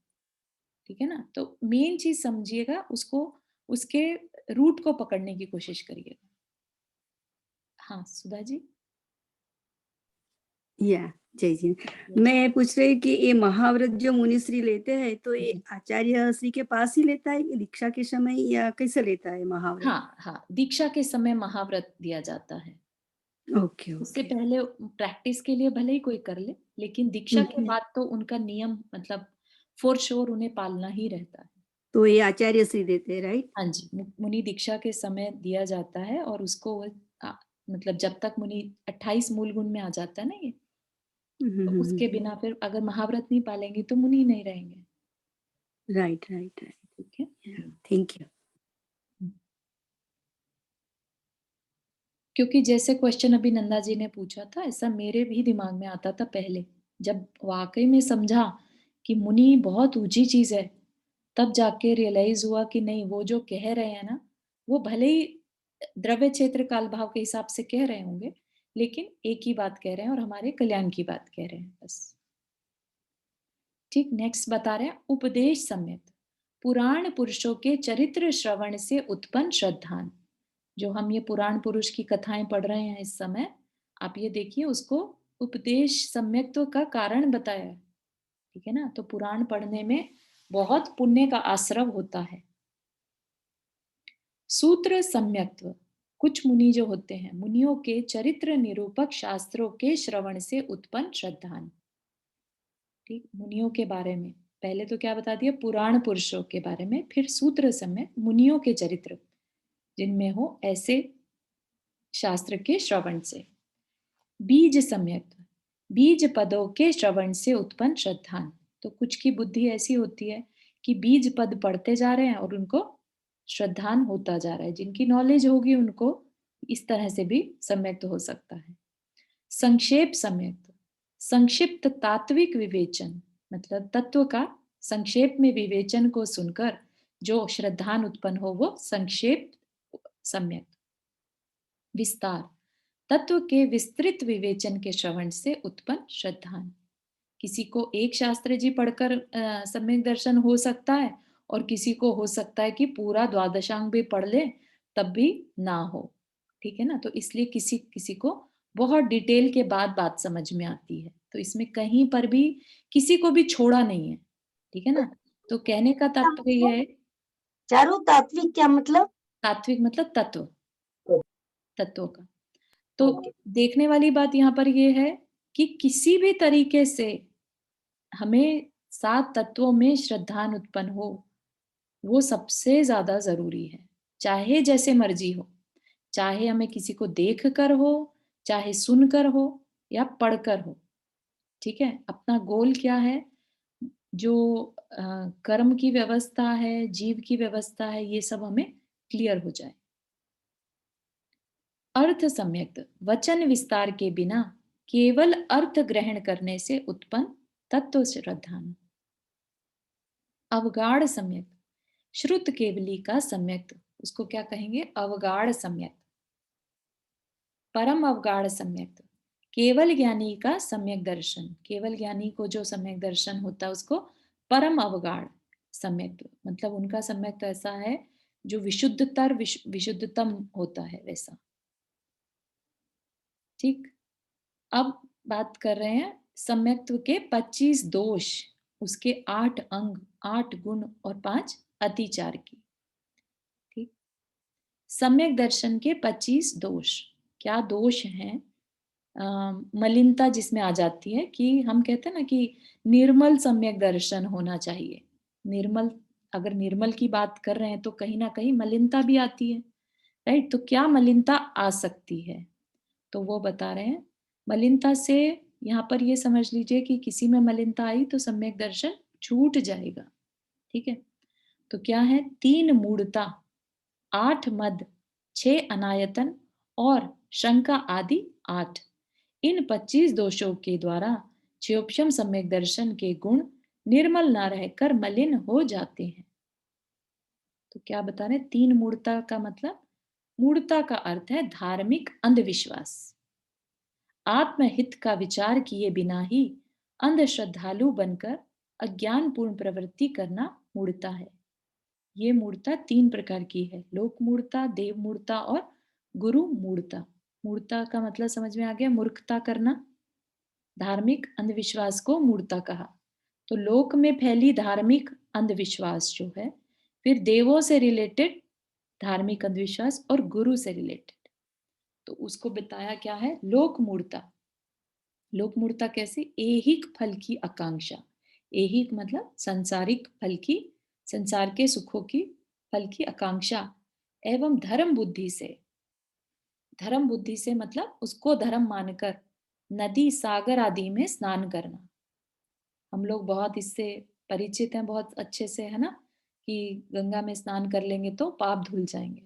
ठीक है ना, तो मेन चीज समझिएगा उसको, उसके रूट को पकड़ने की कोशिश करिएगा। हाँ सुधा जी।
या जय जी, मैं पूछ रही कि ये महाव्रत जो मुनिश्री लेते हैं तो ये आचार्य श्री के पास ही लेता है कि दीक्षा के समय या कैसे लेता है महाव्रत?
हाँ हाँ, दीक्षा के समय महाव्रत दिया जाता है,
ओके
उससे
ओके।
पहले प्रैक्टिस के लिए भले ही कोई कर ले, लेकिन दीक्षा के बाद तो उनका नियम मतलब फॉर श्योर उन्हें पालना ही रहता है।
तो ये आचार्य श्री देते हैं, राइट?
हाँ जी, मुनि दीक्षा के समय दिया जाता है और उसको मतलब जब तक मुनि 28 मूल गुण में आ जाता है ना ये, तो उसके बिना फिर अगर महाव्रत नहीं पालेंगे तो मुनि नहीं रहेंगे।
राइट राइट राइट,
ठीक है,
थैंक यू।
क्योंकि जैसे क्वेश्चन अभी नंदा जी ने पूछा था, ऐसा मेरे भी दिमाग में आता था पहले, जब वाकई में समझा कि मुनि बहुत ऊंची चीज है, तब जाके रियलाइज हुआ कि नहीं, वो जो कह रहे हैं ना, वो भले ही द्रव्य क्षेत्र काल भाव के हिसाब से कह रहे होंगे, लेकिन एक ही बात कह रहे हैं और हमारे कल्याण की बात कह रहे हैं बस। ठीक, नेक्स्ट बता रहे हैं उपदेश सम्यक। पुराण पुरुषों के चरित्र श्रवण से उत्पन्न श्रद्धान, जो हम ये पुराण पुरुष की कथाएं पढ़ रहे हैं इस समय, आप ये देखिए उसको उपदेश सम्यक्त्व का कारण बताया है, ठीक है ना। तो पुराण पढ़ने में बहुत पुण्य का आश्रव होता है। सूत्र सम्यक्त्व, कुछ मुनि जो होते हैं, मुनियों के चरित्र निरूपक शास्त्रों के श्रवण से उत्पन्न श्रद्धान। ठीक, मुनियों के बारे में पहले तो क्या बता दिया, पुराण पुरुषों के बारे में, फिर सूत्र सम्यक मुनियों के चरित्र जिनमें हो ऐसे शास्त्र के श्रवण से। बीज सम्यक्त्व, बीज पदों के श्रवण से उत्पन्न श्रद्धान। तो कुछ की बुद्धि ऐसी होती है कि बीज पद पढ़ते जा रहे हैं और उनको श्रद्धान होता जा रहा है। जिनकी नॉलेज होगी उनको इस तरह से भी सम्यक्त हो सकता है। संक्षेप सम्यक्त, संक्षिप्त तात्विक विवेचन, मतलब तत्व का संक्षेप में विवेचन को सुनकर जो श्रद्धान उत्पन्न हो वो संक्षेप सम्यक्त। विस्तार, तत्व के विस्तृत विवेचन के श्रवण से उत्पन्न श्रद्धान। किसी को एक शास्त्र जी पढ़कर सम्यक दर्शन हो सकता है और किसी को हो सकता है कि पूरा द्वादशांग भी पढ़ ले तब भी ना हो, ठीक है ना। तो इसलिए किसी किसी को बहुत डिटेल के बाद बात समझ में आती है। तो इसमें कहीं पर भी किसी को भी छोड़ा नहीं है, ठीक है ना। तो कहने का तात्पर्य यह है,
चारों तात्विक क्या मतलब?
तात्विक मतलब तत्व, तत्वों का। तो देखने वाली बात यहाँ पर यह है कि किसी भी तरीके से हमें 7 तत्वों में श्रद्धान उत्पन्न हो, वो सबसे ज्यादा जरूरी है। चाहे जैसे मर्जी हो, चाहे हमें किसी को देख कर हो, चाहे सुनकर हो या पढ़कर हो, ठीक है। अपना गोल क्या है, जो कर्म की व्यवस्था है, जीव की व्यवस्था है, ये सब हमें क्लियर हो जाए। अर्थ सम्यक्त, वचन विस्तार के बिना केवल अर्थ ग्रहण करने से उत्पन्न तत्व श्रद्धान। अवगाढ़ सम्यक्त, श्रुत केवली का सम्यक्त, उसको क्या कहेंगे, अवगाढ़ सम्यक्त। परम अवगाढ़ सम्यक्त, केवल ज्ञानी का सम्यक दर्शन, केवल ज्ञानी को जो सम्यक दर्शन होता है उसको परम अवगाढ़ सम्यक्त, मतलब उनका सम्यक्त ऐसा है जो विशुद्धतर विशुद्धतम होता है वैसा। ठीक, अब बात कर रहे हैं सम्यक्त्व के 25 दोष, उसके 8 अंग, 8 गुण और 5 अतिचार की। ठीक, सम्यक दर्शन के 25 दोष, क्या दोष हैं? मलिनता जिसमें आ जाती है, कि हम कहते हैं ना कि निर्मल सम्यक दर्शन होना चाहिए। निर्मल, अगर निर्मल की बात कर रहे हैं तो कहीं ना कहीं मलिनता भी आती है, राइट। तो क्या मलिनता आ सकती है, तो वो बता रहे हैं। मलिनता से यहाँ पर ये समझ लीजिए कि किसी में मलिनता आई तो सम्यक दर्शन छूट जाएगा, ठीक है। तो क्या है, 3 मूढ़ता, 8 मद, 6 अनायतन और शंका आदि 8। इन 25 दोषों के द्वारा क्षयोपशम सम्यक दर्शन के गुण निर्मल न रहकर मलिन हो जाते हैं। तो क्या बता रहे, 3 मूढ़ता का मतलब, मूढ़ता का अर्थ है धार्मिक अंधविश्वास। आत्महित का विचार किए बिना ही अंधश्रद्धालु बनकर अज्ञानपूर्ण प्रवृत्ति करना मूढ़ता है। ये मूढ़ता 3 प्रकार की है, लोक मूढ़ता, देव मूढ़ता और गुरु मूढ़ता। मूढ़ता का मतलब समझ में आ गया, मूर्खता करना। धार्मिक अंधविश्वास को मूढ़ता कहा। तो लोक में फैली धार्मिक अंधविश्वास जो है, फिर देवों से रिलेटेड धार्मिक अंधविश्वास और गुरु से रिलेटेड, तो उसको बताया क्या है, लोक मूढ़ता। लोक मूढ़ता कैसे, ऐहिक फल की आकांक्षा, ऐहिक मतलब संसारिक फल की, संसार के सुखों की फल की आकांक्षा, एवं धर्म बुद्धि से, धर्म बुद्धि से मतलब उसको धर्म मानकर नदी सागर आदि में स्नान करना। हम लोग बहुत इससे परिचित हैं, बहुत अच्छे से, है ना, कि गंगा में स्नान कर लेंगे तो पाप धुल जाएंगे।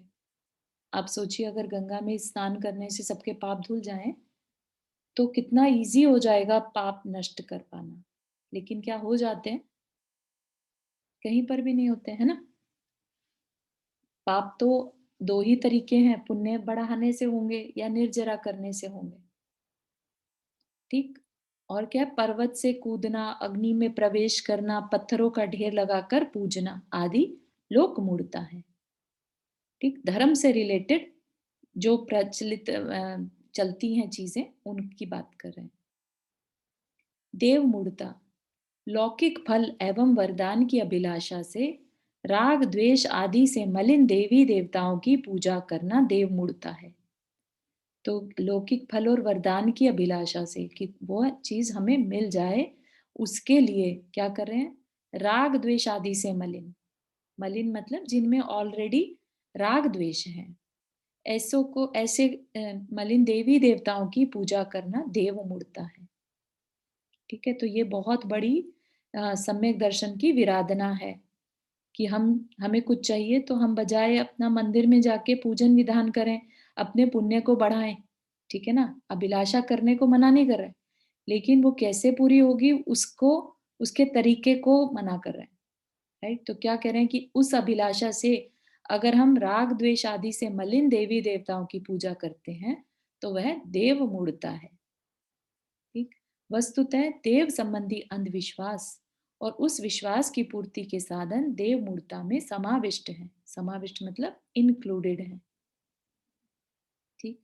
आप सोचिए अगर गंगा में स्नान करने से सबके पाप धुल जाएं तो कितना इजी हो जाएगा पाप नष्ट कर पाना। लेकिन क्या हो जाते हैं, कहीं पर भी नहीं होते, है ना। पाप तो 2 ही तरीके हैं, पुण्य बढ़ाने से होंगे या निर्जरा करने से होंगे, ठीक। और क्या, पर्वत से कूदना, अग्नि में प्रवेश करना, पत्थरों का ढेर लगाकर पूजना आदि लोक मूढ़ता है, ठीक। धर्म से रिलेटेड जो प्रचलित चलती हैं चीजें, उनकी बात कर रहे हैं। देव मूढ़ता, लौकिक फल एवं वरदान की अभिलाषा से राग द्वेष आदि से मलिन देवी देवताओं की पूजा करना देव मूढ़ता है। तो लौकिक फल और वरदान की अभिलाषा से कि वो चीज हमें मिल जाए, उसके लिए क्या कर रहे हैं? राग द्वेष आदि से मलिन, मलिन मतलब जिनमें ऑलरेडी राग द्वेष है, ऐसे मलिन देवी देवताओं की पूजा करना देव मूढ़ता है। ठीक है, तो ये बहुत बड़ी सम्यक दर्शन की विराधना है कि हमें कुछ चाहिए तो हम बजाय अपना मंदिर में जाके पूजन विधान करें, अपने पुण्य को बढ़ाएं, ठीक है ना, अभिलाषा करने को मना नहीं कर रहे, लेकिन वो कैसे पूरी होगी उसको, उसके तरीके को मना कर रहे हैं, राइट। तो क्या कह रहे हैं कि उस अभिलाषा से अगर हम राग द्वेष आदि से मलिन देवी देवताओं की पूजा करते हैं तो वह देव मूढ़ता है। ठीक, वस्तुतः देव संबंधी अंधविश्वास और उस विश्वास की पूर्ति के साधन देव मूर्ता में समाविष्ट हैं। समाविष्ट मतलब इंक्लूडेड है। ठीक,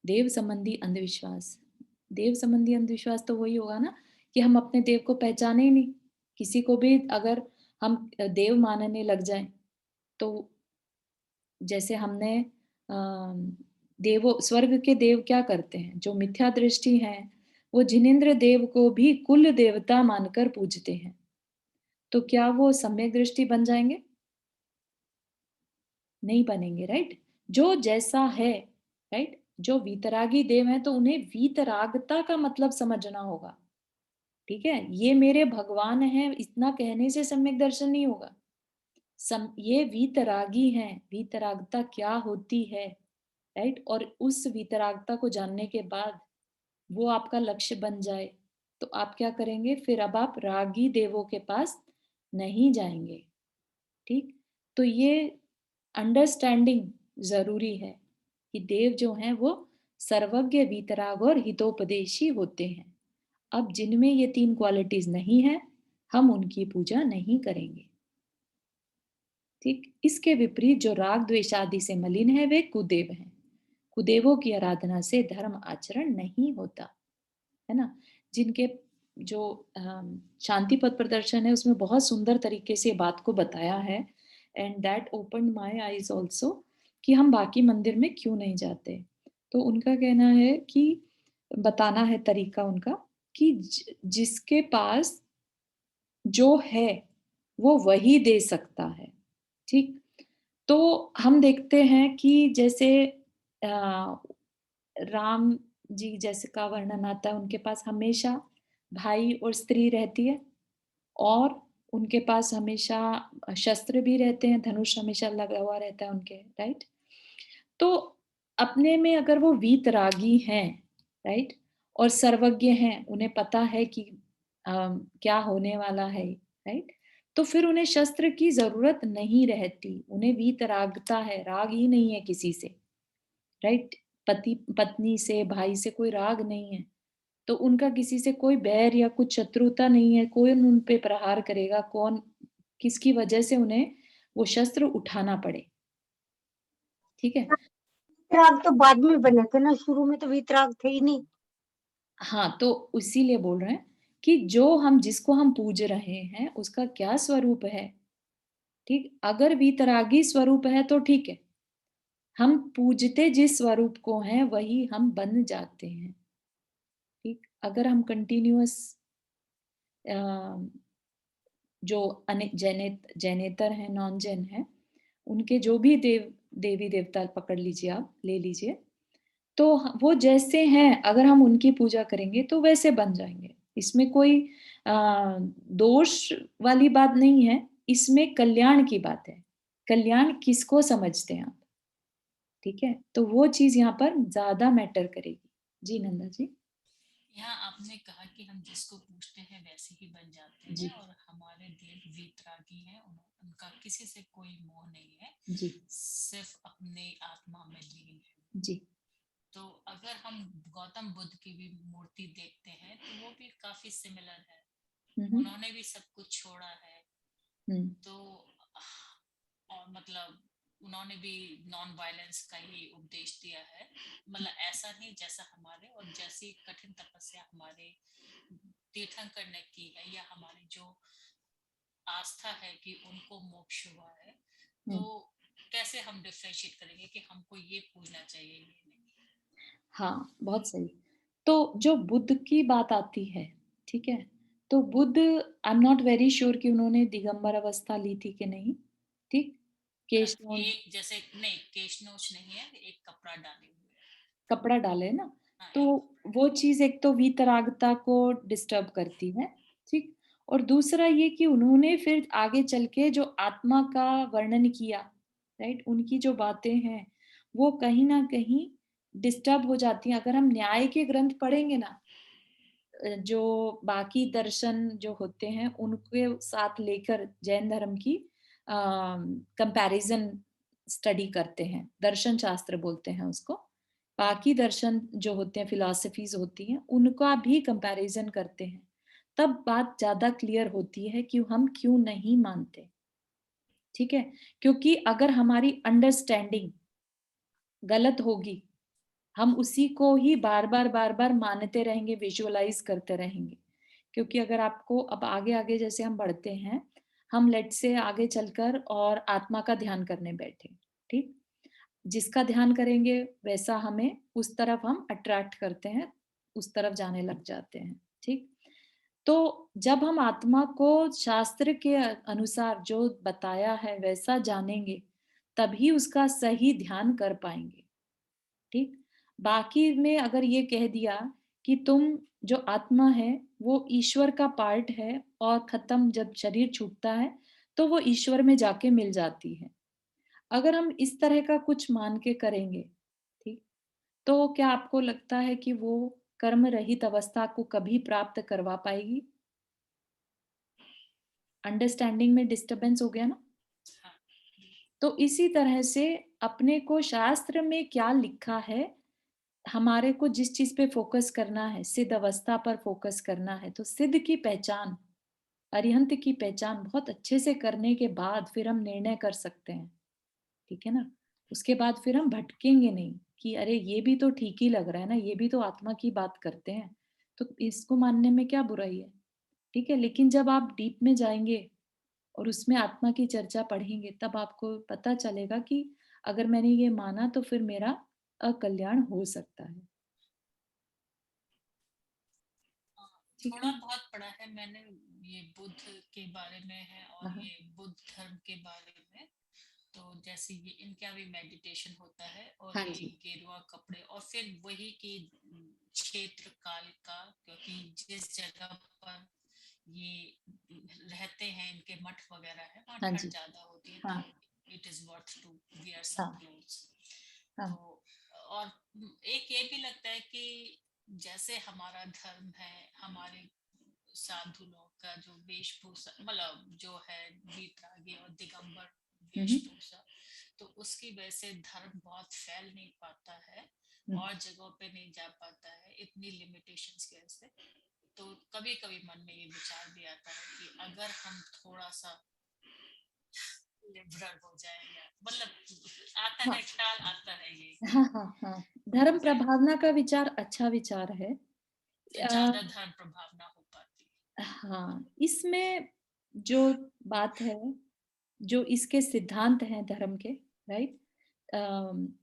देव संबंधी अंधविश्वास, देव संबंधी अंधविश्वास तो वही होगा ना कि हम अपने देव को पहचाने ही नहीं। किसी को भी अगर हम देव मानने लग जाएं तो जैसे हमने देवो स्वर्ग के देव क्या करते हैं, जो मिथ्या दृष्टि है वो जिनेंद्र देव को भी कुल देवता मानकर पूजते हैं, तो क्या वो सम्यक दृष्टि बन जाएंगे? नहीं बनेंगे, राइट। जो जैसा है, राइट, जो वीतरागी देव है तो उन्हें वीतरागता का मतलब समझना होगा। ठीक है, ये मेरे भगवान है इतना कहने से सम्यक दर्शन नहीं होगा। ये वीतरागी हैं, वीतरागता क्या होती है, राइट, और उस वीतरागता को जानने के बाद वो आपका लक्ष्य बन जाए तो आप क्या करेंगे फिर? अब आप रागी देवों के पास नहीं जाएंगे। ठीक, तो ये अंडरस्टैंडिंग जरूरी है कि देव जो हैं वो सर्वज्ञ, वीतराग और हितोपदेशी होते हैं। अब जिनमें ये तीन क्वालिटीज नहीं है हम उनकी पूजा नहीं करेंगे। ठीक, इसके विपरीत जो राग द्वेष आदि से मलिन है वे कुदेव हैं। कुदेवों की आराधना से धर्म आचरण नहीं होता, है ना। जिनके जो शांति पथ प्रदर्शन है उसमें बहुत सुंदर तरीके से बात को बताया है, and that open my eyes also कि हम बाकी मंदिर में क्यों नहीं जाते। तो उनका कहना है कि बताना है तरीका उनका कि जिसके पास जो है वो वही दे सकता है। ठीक, तो हम देखते हैं कि जैसे राम जी जैसे का वर्णन आता है, उनके पास हमेशा भाई और स्त्री रहती है और उनके पास हमेशा शस्त्र भी रहते हैं, धनुष हमेशा लगा हुआ रहता है उनके, राइट। तो अपने में अगर वो वीतरागी हैं, राइट, और सर्वज्ञ हैं, उन्हें पता है कि क्या होने वाला है, राइट, तो फिर उन्हें शस्त्र की जरूरत नहीं रहती। उन्हें वीतरागता है, राग ही नहीं है किसी से, राइट। पति पत्नी से, भाई से कोई राग नहीं है, तो उनका किसी से कोई बैर या कुछ शत्रुता नहीं है। कौन उन पे प्रहार करेगा, कौन किसकी वजह से उन्हें वो शस्त्र उठाना पड़े। ठीक है,
वीतराग तो बाद में बने थे ना, शुरू में तो वीतराग थे ही नहीं।
हाँ, तो इसीलिए बोल रहे हैं कि जो हम जिसको हम पूज रहे हैं उसका क्या स्वरूप है। ठीक, अगर वीतरागी स्वरूप है तो ठीक है, हम पूजते जिस स्वरूप को हैं वही हम बन जाते हैं। ठीक, अगर हम कंटिन्यूअस जो जैनेतर हैं, नॉन जैन हैं, उनके जो भी देवी देवता पकड़ लीजिए, आप ले लीजिए, तो वो जैसे हैं अगर हम उनकी पूजा करेंगे तो वैसे बन जाएंगे। इसमें कोई दोष वाली बात नहीं है, इसमें कल्याण की बात है। कल्याण किसको समझते हैं आप? ठीक है, तो वो चीज यहाँ पर ज्यादा मैटर करेगी। जी नंदा जी।
यहाँ आपने कहा कि हम जिसको पूछते हैं वैसे ही बन जाते
जी।
हैं और हमारे देव वीतरागी हैं, उनका किसी से कोई मोह नहीं है,
जी
सिर्फ अपने आत्मा में लीन है।
जी।
तो अगर हम गौतम बुद्ध की भी मूर्ति देखते हैं तो वो भी काफी सिमिलर है, उन्होंने भी सब कुछ छोड़ा है। तो और मतलब उन्होंने भी नॉन वायलेंस का ही उपदेश दिया है, मतलब ऐसा नहीं जैसा हमारे, और जैसी कठिन तपस्या हमारे तीर्थंकर ने की है या हमारी जो आस्था है कि उनको मोक्ष हुआ है, तो कैसे हम डिफरेंशिएट करेंगे कि हमको ये पूजना चाहिए ये नहीं?
हाँ, बहुत सही। तो जो बुद्ध की बात आती है, ठीक है? तो Buddha, I am not very sure कि उन्होंने दिगंबर अवस्था ली थी कि नहीं, ठीक? केशनोच
एक जैसे नहीं, केशनोच नहीं है, एक कपड़ा डाले हुए है।
कपड़ा डाले ना,
हाँ,
तो वो चीज़ एक तो वीतरागता को डिस्टर्ब करती है, ठीक? और दूसरा ये कि उन्होंने फिर आगे चल के जो आत्मा का वर्णन किया, राइट? उनकी जो बातें हैं, वो कहीं न कहीं डिस्टर्ब हो जाती हैं। अगर हम न्याय के ग्रंथ पढ़ेंगे ना, जो बाकी दर्शन जो होते हैं, उनके साथ लेकर जैन धर्म की कंपैरिज़न स्टडी करते हैं, दर्शन शास्त्र बोलते हैं उसको। बाकी दर्शन जो होते हैं, फिलॉसफीज़ होती हैं, उनका भी कंपैरिज़न करते हैं। तब बात ज़्यादा क्लियर होती है कि हम क्यों नहीं मानते, ठीक है? क्योंकि अगर हमारी अंडरस्टैंडिंग गलत होगी, हम उसी को ही बार-बार, बार-बार मानते रहेंगे, विजुअलाइज़ करते रहेंगे। क्योंकि अगर आपको अब आगे-आगे जैसे हम बढ़ते हैं, हम लेट्स से आगे चलकर और आत्मा का ध्यान करने बैठे, ठीक? जिसका ध्यान करेंगे वैसा हमें उस तरफ हम अट्रैक्ट करते हैं, उस तरफ जाने लग जाते हैं, ठीक? तो जब हम आत्मा को शास्त्र के अनुसार जो बताया है वैसा जानेंगे, तभी उसका सही ध्यान कर पाएँगे, ठीक? बाकी में अगर ये कह दिया कि तुम जो आत्मा है वो ईश्वर का पार्ट है और खत्म जब शरीर छूटता है तो वो ईश्वर में जाके मिल जाती है। अगर हम इस तरह का कुछ मान के करेंगे, ठीक? तो क्या आपको लगता है कि वो कर्म रहित अवस्था को कभी प्राप्त करवा पाएगी? अंडरस्टैंडिंग में डिस्टर्बेंस हो गया ना?
हाँ,
तो इसी तरह से अपने को शास्त्र में क्या लिखा है, हमारे को जिस चीज पे फोकस करना है, सिद्ध अवस्था पर फोकस करना है, तो सिद्ध की पहचान, अरिहंत की पहचान बहुत अच्छे से करने के बाद फिर हम निर्णय कर सकते हैं, ठीक है ना? उसके बाद फिर हम भटकेंगे नहीं कि अरे ये भी तो ठीक ही लग रहा है ना, ये भी तो आत्मा की बात करते हैं, तो इसको मानने में क्या बुराई है, ठीक है? लेकिन जब आप डीप में जाएंगे और उसमें आत्मा की चर्चा पढ़ेंगे, तब आपको पता चलेगा कि अगर मैंने ये माना तो फिर मेरा अकल्याण हो सकता है, ठीक
थोड़ा
है?
बहुत पढ़ा है मैंने, ये बुद्ध के बारे में है और
हाँ,
ये बुद्ध धर्म के बारे में। तो जैसे ये इनका भी मेडिटेशन होता है और
हाँ
ये
जी,
गेरुआ कपड़े, और फिर वही की क्षेत्र काल का, क्योंकि जिस जगह पर ये रहते हैं, इनके मठ वगैरह है, वहाँ
हाँ
ठंड
जी,
ज्यादा होती है,
हाँ,
तो it is worth to wear some
हाँ,
क्लोथ्स।
हाँ,
तो और एक ये भी लगता है कि जैसे हमारा धर्म है, हमारे साधु लोग का जो वेशभूषा, मतलब जो है वीतरागी और दिगंबर
हम्म,
वेशभूषा, तो उसकी वजह से धर्म बहुत फैल नहीं पाता है
हम्म,
और जगहों पे नहीं जा पाता है, इतनी लिमिटेशंस की वजह से। तो कभी कभी मन में ये विचार भी आता है कि अगर हम थोड़ा सा लिबरल हो जाए, या मतलब आता
हाँ,
है, ख्याल आता है ये
हाँ, हाँ, हाँ, धर्म
हो जाए
प्रभावना का विचार अच्छा विचार है।
तो
अ,
ज्यादा धर्म प्रभाव ना हो पाती।
हाँ, इसमें जो बात है, जो इसके सिद्धांत हैं धर्म के, राइट?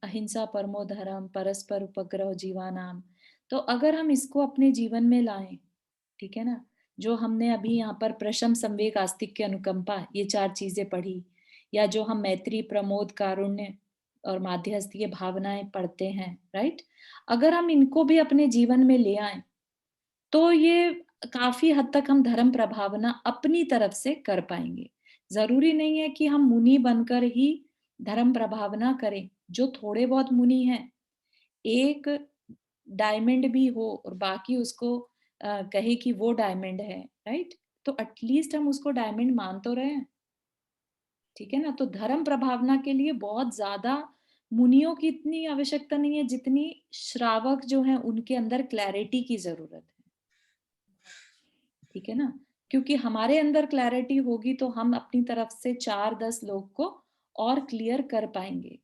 अहिंसा परमो धर्म, परस्पर उपद्रव जीवानाम। तो अगर हम इसको अपने जीवन में लाएं, ठीक है ना? जो हमने अभी यहाँ पर प्रशम, संवेग, आस्तिक्य, अनुकंपा, ये 4 चीजें पढ़ी, या जो हम मैत्री, प्रमोद, कारुण्य और माध्यस्थ ये भावनाएं पढ़ते हैं, राइट? अगर हम इनको भी अपने जीवन में ले आए, तो ये काफी हद तक हम धर्म प्रभावना अपनी तरफ से कर पाएंगे। जरूरी नहीं है कि हम मुनि बनकर ही धर्म प्रभावना करें। जो थोड़े बहुत मुनि हैं, एक डायमंड भी हो और बाकी उसको कहे कि वो डायमंड है, राइट? तो एटलीस्ट हम उसको डायमंड मान तो रहे हैं, ठीक है ना? तो धर्म प्रभावना के लिए बहुत ज्यादा मुनियों की इतनी आवश्यकता नहीं है जितनी श्रावक जो है उनके अंदर क्लैरिटी की जरूरत है, ठीक है ना? क्योंकि हमारे अंदर क्लैरिटी होगी तो हम अपनी तरफ से 4-10 लोग को और क्लियर कर पाएंगे।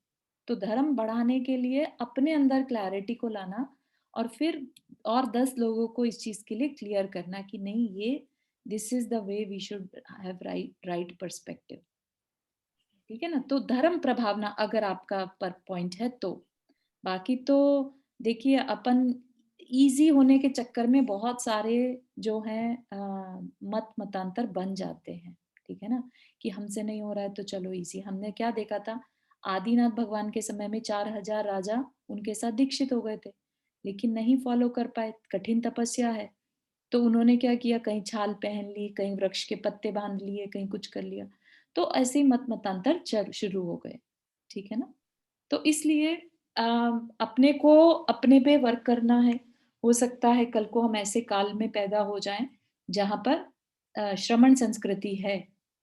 तो धर्म बढ़ाने के लिए अपने अंदर क्लैरिटी को लाना और फिर और 10 लोगों को इस चीज के लिए क्लियर करना कि नहीं, ये this is the way we should have right perspective. ठीक है ना? तो धर्म प्रभावना अगर आपका पर पॉइंट है तो, बाकी तो देखिए अपन इजी होने के चक्कर में बहुत सारे जो हैं मतांतर बन जाते हैं। ठीक है ना? कि हमसे नहीं हो रहा है तो चलो इजी। हमने क्या देखा था, आदिनाथ भगवान के समय में 4000 राजा उनके साथ दीक्षित हो गए थे, लेकिन नहीं फॉलो कर पाए, कठिन तपस्या है। तो उन्होंने क्या किया, कहीं छाल पहन ली, कहीं वृक्ष के पत्ते बांध लिए, कहीं कुछ कर लिया। तो ऐसे ही मतांतर शुरू हो गए। ठीक है ना? तो इसलिए अपने को अपने पे वर्क करना है। हो सकता है कल को हम ऐसे काल में पैदा हो जाएं जहां पर श्रमण संस्कृति है,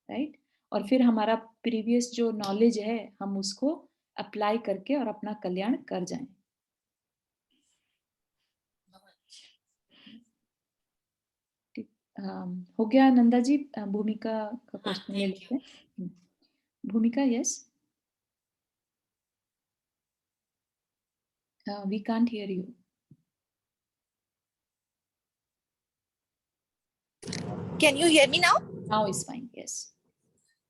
राइट? और फिर हमारा प्रीवियस जो नॉलेज है हम उसको अप्लाई करके और अपना कल्याण कर जाएं। ठीक, हो गया नंदा जी? भूमिका का क्वेश्चन ले लेते हैं। भूमिका, yes, we can't hear you.
Can you hear me now?
Now is fine, yes.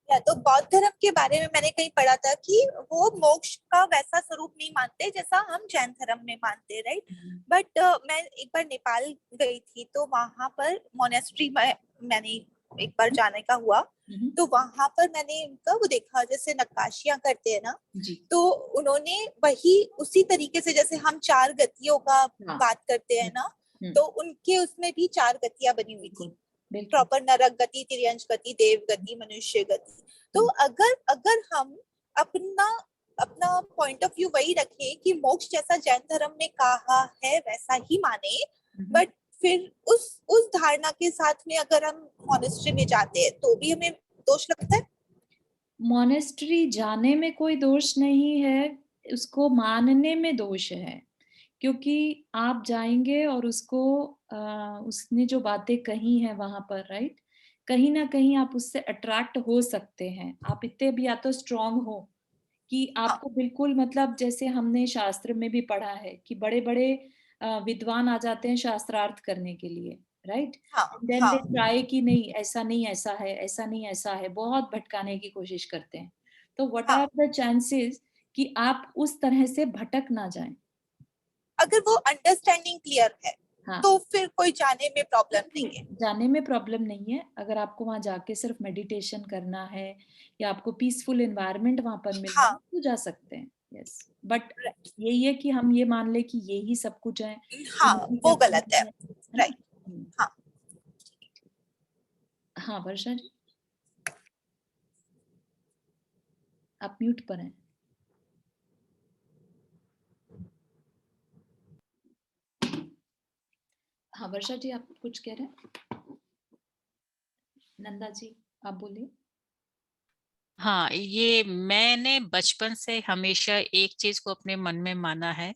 तो बौद्ध धर्म के बारे में मैंने कहीं पढ़ा था कि वो मोक्ष का वैसा स्वरूप नहीं मानते जैसा हम जैन धर्म में मानते, राइट? बट मैं एक बार नेपाल गई थी तो वहां पर मोनेस्ट्री में मैंने एक बार जाने का हुआ। तो वहां पर मैंने उनका वो देखा, जैसे नक्काशियां करते हैं ना, तो उन्होंने वही उसी तरीके से जैसे हम 4 गतियों का बात करते हैं ना, तो उनके उसमें भी 4 गतियां बनी हुई थी, प्रॉपर नरक गति, तिर्यंश गति, देव गति, मनुष्य गति। तो अगर हम अपना पॉइंट ऑफ व्यू वही रखें कि मोक्ष जैसा जैन धर्म ने कहा है वैसा ही माने, बट फिर उस धारणा के साथ में अगर हम मॉनेस्ट्री में जाते हैं तो भी हमें दोष लगता है?
मॉनेस्ट्री जाने में कोई दोष नहीं है, उसको मानने में दोष है। क्योंकि आप जाएंगे और उसको उसने जो बातें कही हैं वहां पर, राइट, कहीं ना कहीं आप उससे अट्रैक्ट हो सकते हैं। आप इतने भी या तो स्ट्रांग हो कि आपको बिल्कुल, मतलब जैसे हमने शास्त्र में भी पढ़ा है कि बड़े बड़े विद्वान आ जाते हैं शास्त्रार्थ करने के लिए, राइट? देन दे ट्राई कि नहीं ऐसा नहीं ऐसा है, ऐसा नहीं ऐसा है, बहुत भटकाने की कोशिश करते हैं। तो व्हाट आर द चांसेस कि आप उस तरह से भटक ना जाएं?
अगर वो अंडरस्टैंडिंग क्लियर है, तो फिर कोई जाने में प्रॉब्लम नहीं है।
जाने में प्रॉब्लम नहीं है। अगर आपको वहां जाके सिर्फ मेडिटेशन करना है या आपको पीसफुल एनवायरनमेंट वहां पर मिल रहा है तो जा सकते हैं, यस। बट यही है कि हम ये मान ले कि यही सब कुछ है,
वो गलत है, राइट?
हाँ वर्षा जी, आप म्यूट पर हैं। हाँ वर्षा जी, आप कुछ कह रहे हैं? नंदा जी आप बोलिए।
हाँ, ये मैंने बचपन से हमेशा एक चीज को अपने मन में माना है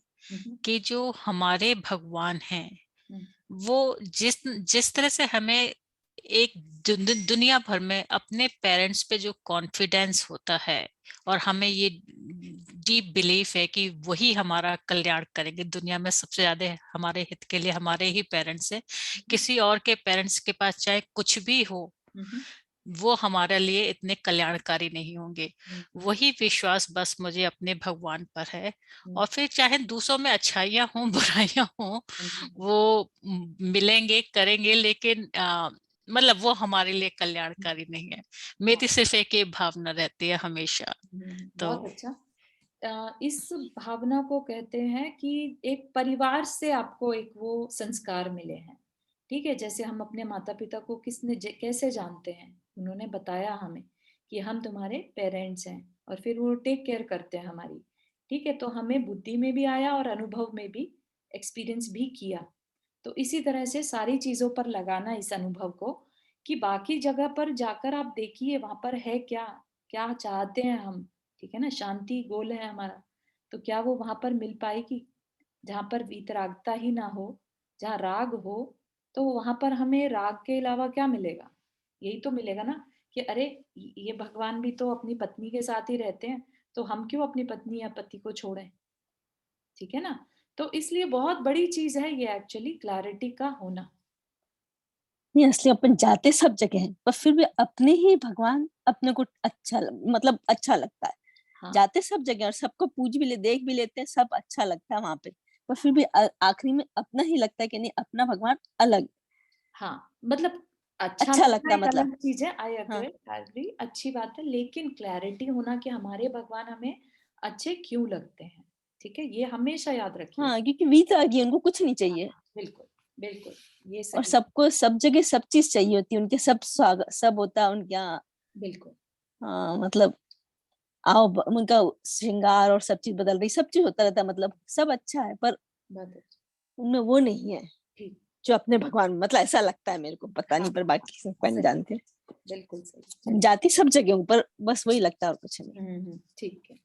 कि जो हमारे भगवान हैं वो जिस तरह से हमें एक दुनिया भर में अपने पेरेंट्स पे जो कॉन्फिडेंस होता है और हमें ये डीप बिलीफ है कि वही हमारा कल्याण करेंगे दुनिया में, सबसे ज्यादा हमारे हित के लिए हमारे ही पेरेंट्स है। किसी और के पेरेंट्स के पास चाहे कुछ भी हो वो हमारे लिए इतने कल्याणकारी नहीं होंगे। वही विश्वास बस मुझे अपने भगवान पर है। और फिर चाहे दूसरों में अच्छाइयां हों बुराइयां हों वो मिलेंगे करेंगे, लेकिन मतलब वो हमारे लिए कल्याणकारी नहीं है। मेरी सिर्फ एक ही भावना रहती है हमेशा। तो
बहुत अच्छा। इस भावना को कहते हैं कि एक परिवार से आपको एक वो संस्कार मिले हैं। ठीक है, जैसे हम अपने माता पिता को कैसे जानते हैं, उन्होंने बताया हमें कि हम तुम्हारे पेरेंट्स हैं और फिर वो टेक केयर करते हैं हमारी। ठीक है, तो हमें बुद्धि में भी आया और अनुभव में भी एक्सपीरियंस भी किया। तो इसी तरह से सारी चीजों पर लगाना इस अनुभव को कि बाकी जगह पर जाकर आप देखिए वहां पर है क्या, क्या चाहते हैं हम। ठीक है ना, शांति गोल है हमारा, तो क्या वो वहां पर मिल पाएगी? जहां पर वीतरागता ही ना हो, जहाँ राग हो, तो वहां पर हमें राग के अलावा क्या मिलेगा? यही तो मिलेगा ना कि अरे ये भगवान भी तो अपनी पत्नी के साथ ही रहते हैं, तो हम क्यों अपनी पत्नी या पति को छोड़ें, ठीक है ना? तो इसलिए बहुत बड़ी चीज है ये एक्चुअली क्लैरिटी का होना।
नहीं, असली अपन जाते सब जगह हैं, पर फिर भी अपने ही भगवान अपने को मतलब अच्छा लगता है।
हाँ
जाते सब जगह और सबको पूज भी ले, देख भी लेते हैं, सब अच्छा लगता है वहां पे, पर फिर भी आखिरी में अपना ही लगता है कि नहीं, अपना भगवान अलग
हाँ, मतलब अच्छा
अच्छा
लगना
लगता है,
एक
मतलब
अलग चीज है। आई
हाँ
एग्री, अच्छी बात है, लेकिन क्लैरिटी होना कि हमारे भगवान हमें अच्छे क्यों लगते हैं, ठीक है? ये हमेशा याद रखिए।
हाँ, क्योंकि वीत आ गई, उनको कुछ नहीं चाहिए।
बिल्कुल, बिल्कुल, ये
और
सही,
सबको सब जगह सब चीज चाहिए होती है, उनके सब स्वागत सब होता है उनके यहाँ।
बिल्कुल,
हाँ, मतलब उनका श्रृंगार और सब चीज बदल रही, सब चीज होता रहता है, मतलब सब अच्छा है, पर
बहुत अच्छा,
उनमें वो नहीं है
ठीक,
जो अपने भगवान, मतलब ऐसा लगता है मेरे को, पता नहीं,
हाँ,
पर बाकी सब कोई नहीं
सही,
जानते।
बिल्कुल सही,
हम
चलिए।
जाति सब जगह हूँ, पर बस वही लगता है और कुछ नहीं।
ठीक है।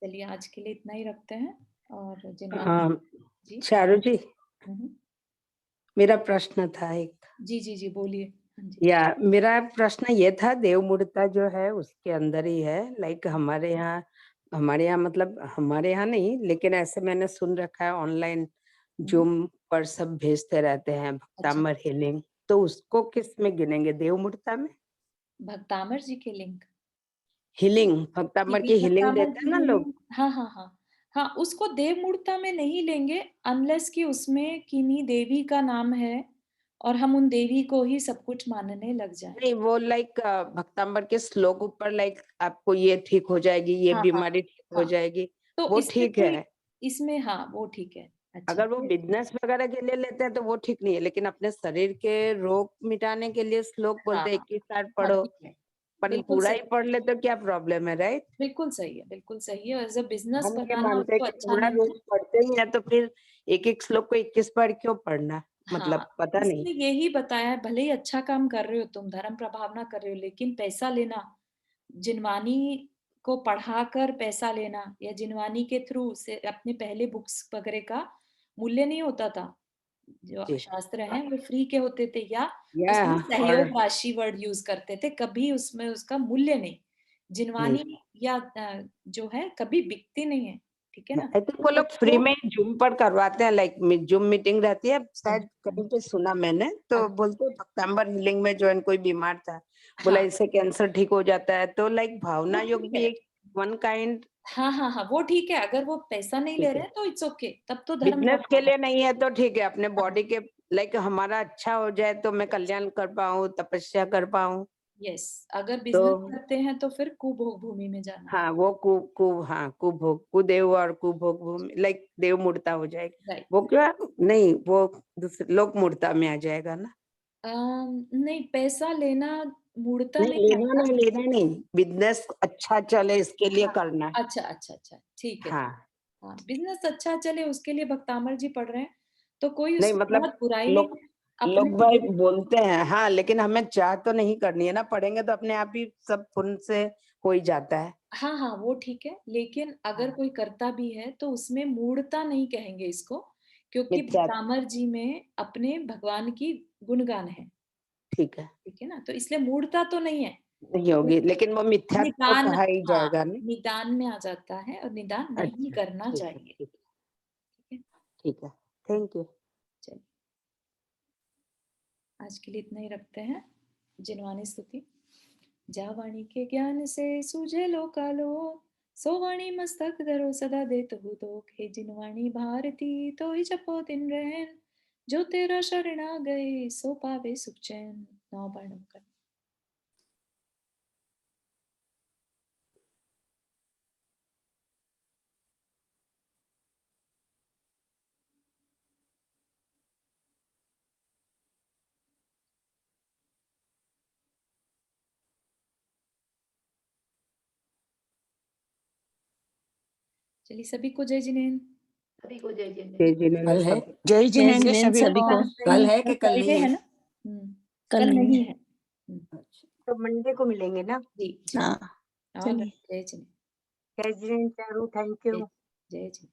चलिए आज के लिए इतना ही रखते हैं, और जिन्होंने
हाँ
जी,
चारू जी,
हम्म,
मेरा प्रश्न था एक,
जी, बोलिए। हाँ जी,
या मेरा प्रश्न ये था, देवमूर्ता जो है उसके अंदर ही है, लाइक हमारे यहाँ मतलब हमारे यहाँ नहीं, लेकिन ऐसे मैंने सुन रखा है ऑनलाइन जूम पर सब भेजते रहते हैं
अच्छा,
भक्तामर हीलिंग, तो उसको किस में गिनेंगे, देवमूर्ता में?
भक्तामर जी के लिंक,
हीलिंग, भक्तामर की हीलिंग
भक्तामर
देते
जी
हैं ना लोग।
healing, हाँ, उसको देवमूर्ता में नहीं लेंगे अनलेस कि उसमें किन्हीं देवी का नाम है और हम उन देवी को ही सब कुछ मानने लग जाएं।
नहीं, वो लाइक भक्ताम्बर के श्लोक ऊपर लाइक आपको ये ठीक हो जाएगी, ये
हाँ,
बीमारी ठीक हो
हाँ,
जाएगी,
तो
वो
इसमें
ठीक
कोई,
है।
इसमें हाँ, वो ठीक है। अच्छा,
अगर वो बिजनेस वगैरह के लिए लेते हैं तो वो ठीक नहीं है, लेकिन अपने शरीर के रोग मिटाने के लिए श्लोक बोलते हैं
हाँ,
21 बार
हाँ,
पढ़ो,
ठीक है,
अपन
बिल्कुल
पूरा
सही,
ही पढ़ ले तो क्या प्रॉब्लम है, राइट?
बिल्कुल सही है। एज अ बिजनेस
हम ये
बनाना
मानते हैं
उसको
कि
अच्छा
पूरा
नहीं है।
रोज पढ़ते ही है, तो फिर एक एक श्लोक को 21 बार क्यों पढ़ना,
हाँ,
मतलब पता नहीं।
इसमें यही बताया है, भले ही अच्छा काम कर रहे हो तुम, धर्म प्रभावना कर रहे हो, लेकिन पैसा लेना, जिनवानी को पढ़ाकर पैसा लेना या जिनवानी के थ्रू से अपने पहले बुक्स वगैरह का मूल्य नहीं होता था। जो
जी,
शास्त्र हैं वो फ्री के होते थे, या
या
उसमें
और
सहयोग राशि वर्ड यूज करते थे, कभी उसमें उसका मूल्य नहीं।
नहीं,
जिनवानी या जो है कभी बिकती नहीं है, ठीक है ना?
आई थिंक वो
तो
लोग फ्री
वो
में जूम पर करवाते हैं, लाइक जूम मीटिंग रहती है, शायद कहीं पे सुना मैंने, तो बोलते हैं भक्ताम्बर हीलिंग में ज्वाइन कोई बीमार था, बोला
हाँ,
इससे कैंसर ठीक हो जाता है, तो लाइक भावना
वो
योग
ठीक
भी
है।
एक वन काइंड,
हाँ, वो ठीक है, अगर वो पैसा नहीं ले
ठीक
रहे
है,
हैं तो इट्स ओके, तब तो धर्म
बिजनेस के
प्रभावना।
लिए नहीं है तो ठीक है, अपने
हाँ,
बॉडी के लाइक हमारा अच्छा हो जाए तो मैं कल्याण कर पाऊँ, तपस्या कर पाऊँ,
यस, अगर
तो
बिजनेस करते हैं तो फिर कुभोग भूमि में जाना।
हाँ वो हाँ कुभोग कुदेव और कुभोग भूमि, लाइक देव मूर्ता हो जाएगी,
राइट,
वो क्या, नहीं वो दूसरे लोक मूर्ता में आ जाएगा ना।
नहीं, पैसा लेना मूर्ता
नहीं,
नहीं आता।
लेना नहीं, बिजनेस अच्छा चले इसके लिए
हाँ,
करना है।
अच्छा, ठीक है,
हाँ,
ठीक है। हाँ, बिजनेस अच्छा चले उसके लिए भक्तामर जी पढ़ रहे हैं, तो कोई
नहीं
उसमें
मतलब
बहुत बुराई नहीं
लोग
है। अपने
भाई बोलते हैं, हाँ, लेकिन हमें चाह तो नहीं करनी है ना, पढ़ेंगे तो अपने आप ही सब पुण्य से हो ही जाता है।
हाँ, वो ठीक है, लेकिन अगर
हाँ,
कोई करता भी है तो उसमें मूढ़ता नहीं कहेंगे इसको, क्योंकि
मिथ्या,
भक्तामर जी में अपने भगवान की गुणगान है,
ठीक है,
ठीक है ना? तो इसलिए मूढ़ता तो नहीं है।
नहीं होगी, लेकिन वो मिथ्या तो
निदान,
कहा ही
हाँ,
जाएगा नहीं।
निदान में आ जाता है और निदान नहीं
अच्छा,
करना
ठीक है,
चाहिए,
ठीक है,
ठीक है?
ठीक है, थैंक यू।
चलिए, आज के लिए इतना ही रखते हैं। जिनवानी स्तुति। जा वाणी के ज्ञान से सूझे लोकालो, सो वाणी मस्तक धरो सदा देत हूँ तो, हे जिनवाणी भारती तो ही जपो दिन रहन, जो तेरा शरण आ गए सो पावे सुख चैन। नौ बार नमकर। चलिए, सभी को जय जिनेन्द्र।
सभी को जय जय।
जय जिनेन्द्र
कल है
सब।
जय
जय
जिनेन्द्र
जिनेन्द्र
सभी
सभी
को।
को।
कल है कि कल
फ्राइडे
नहीं
है
है?
ना?
कल
कल
नहीं
नहीं
है।
है।
तो मंडे को मिलेंगे ना।
जी,
हाँ,
ऑल
चलिए।
जय जिनेन्द्र।
जय जिनेन्द्र चारू, थैंक
जय
यू।
जय जिनेन्द्र।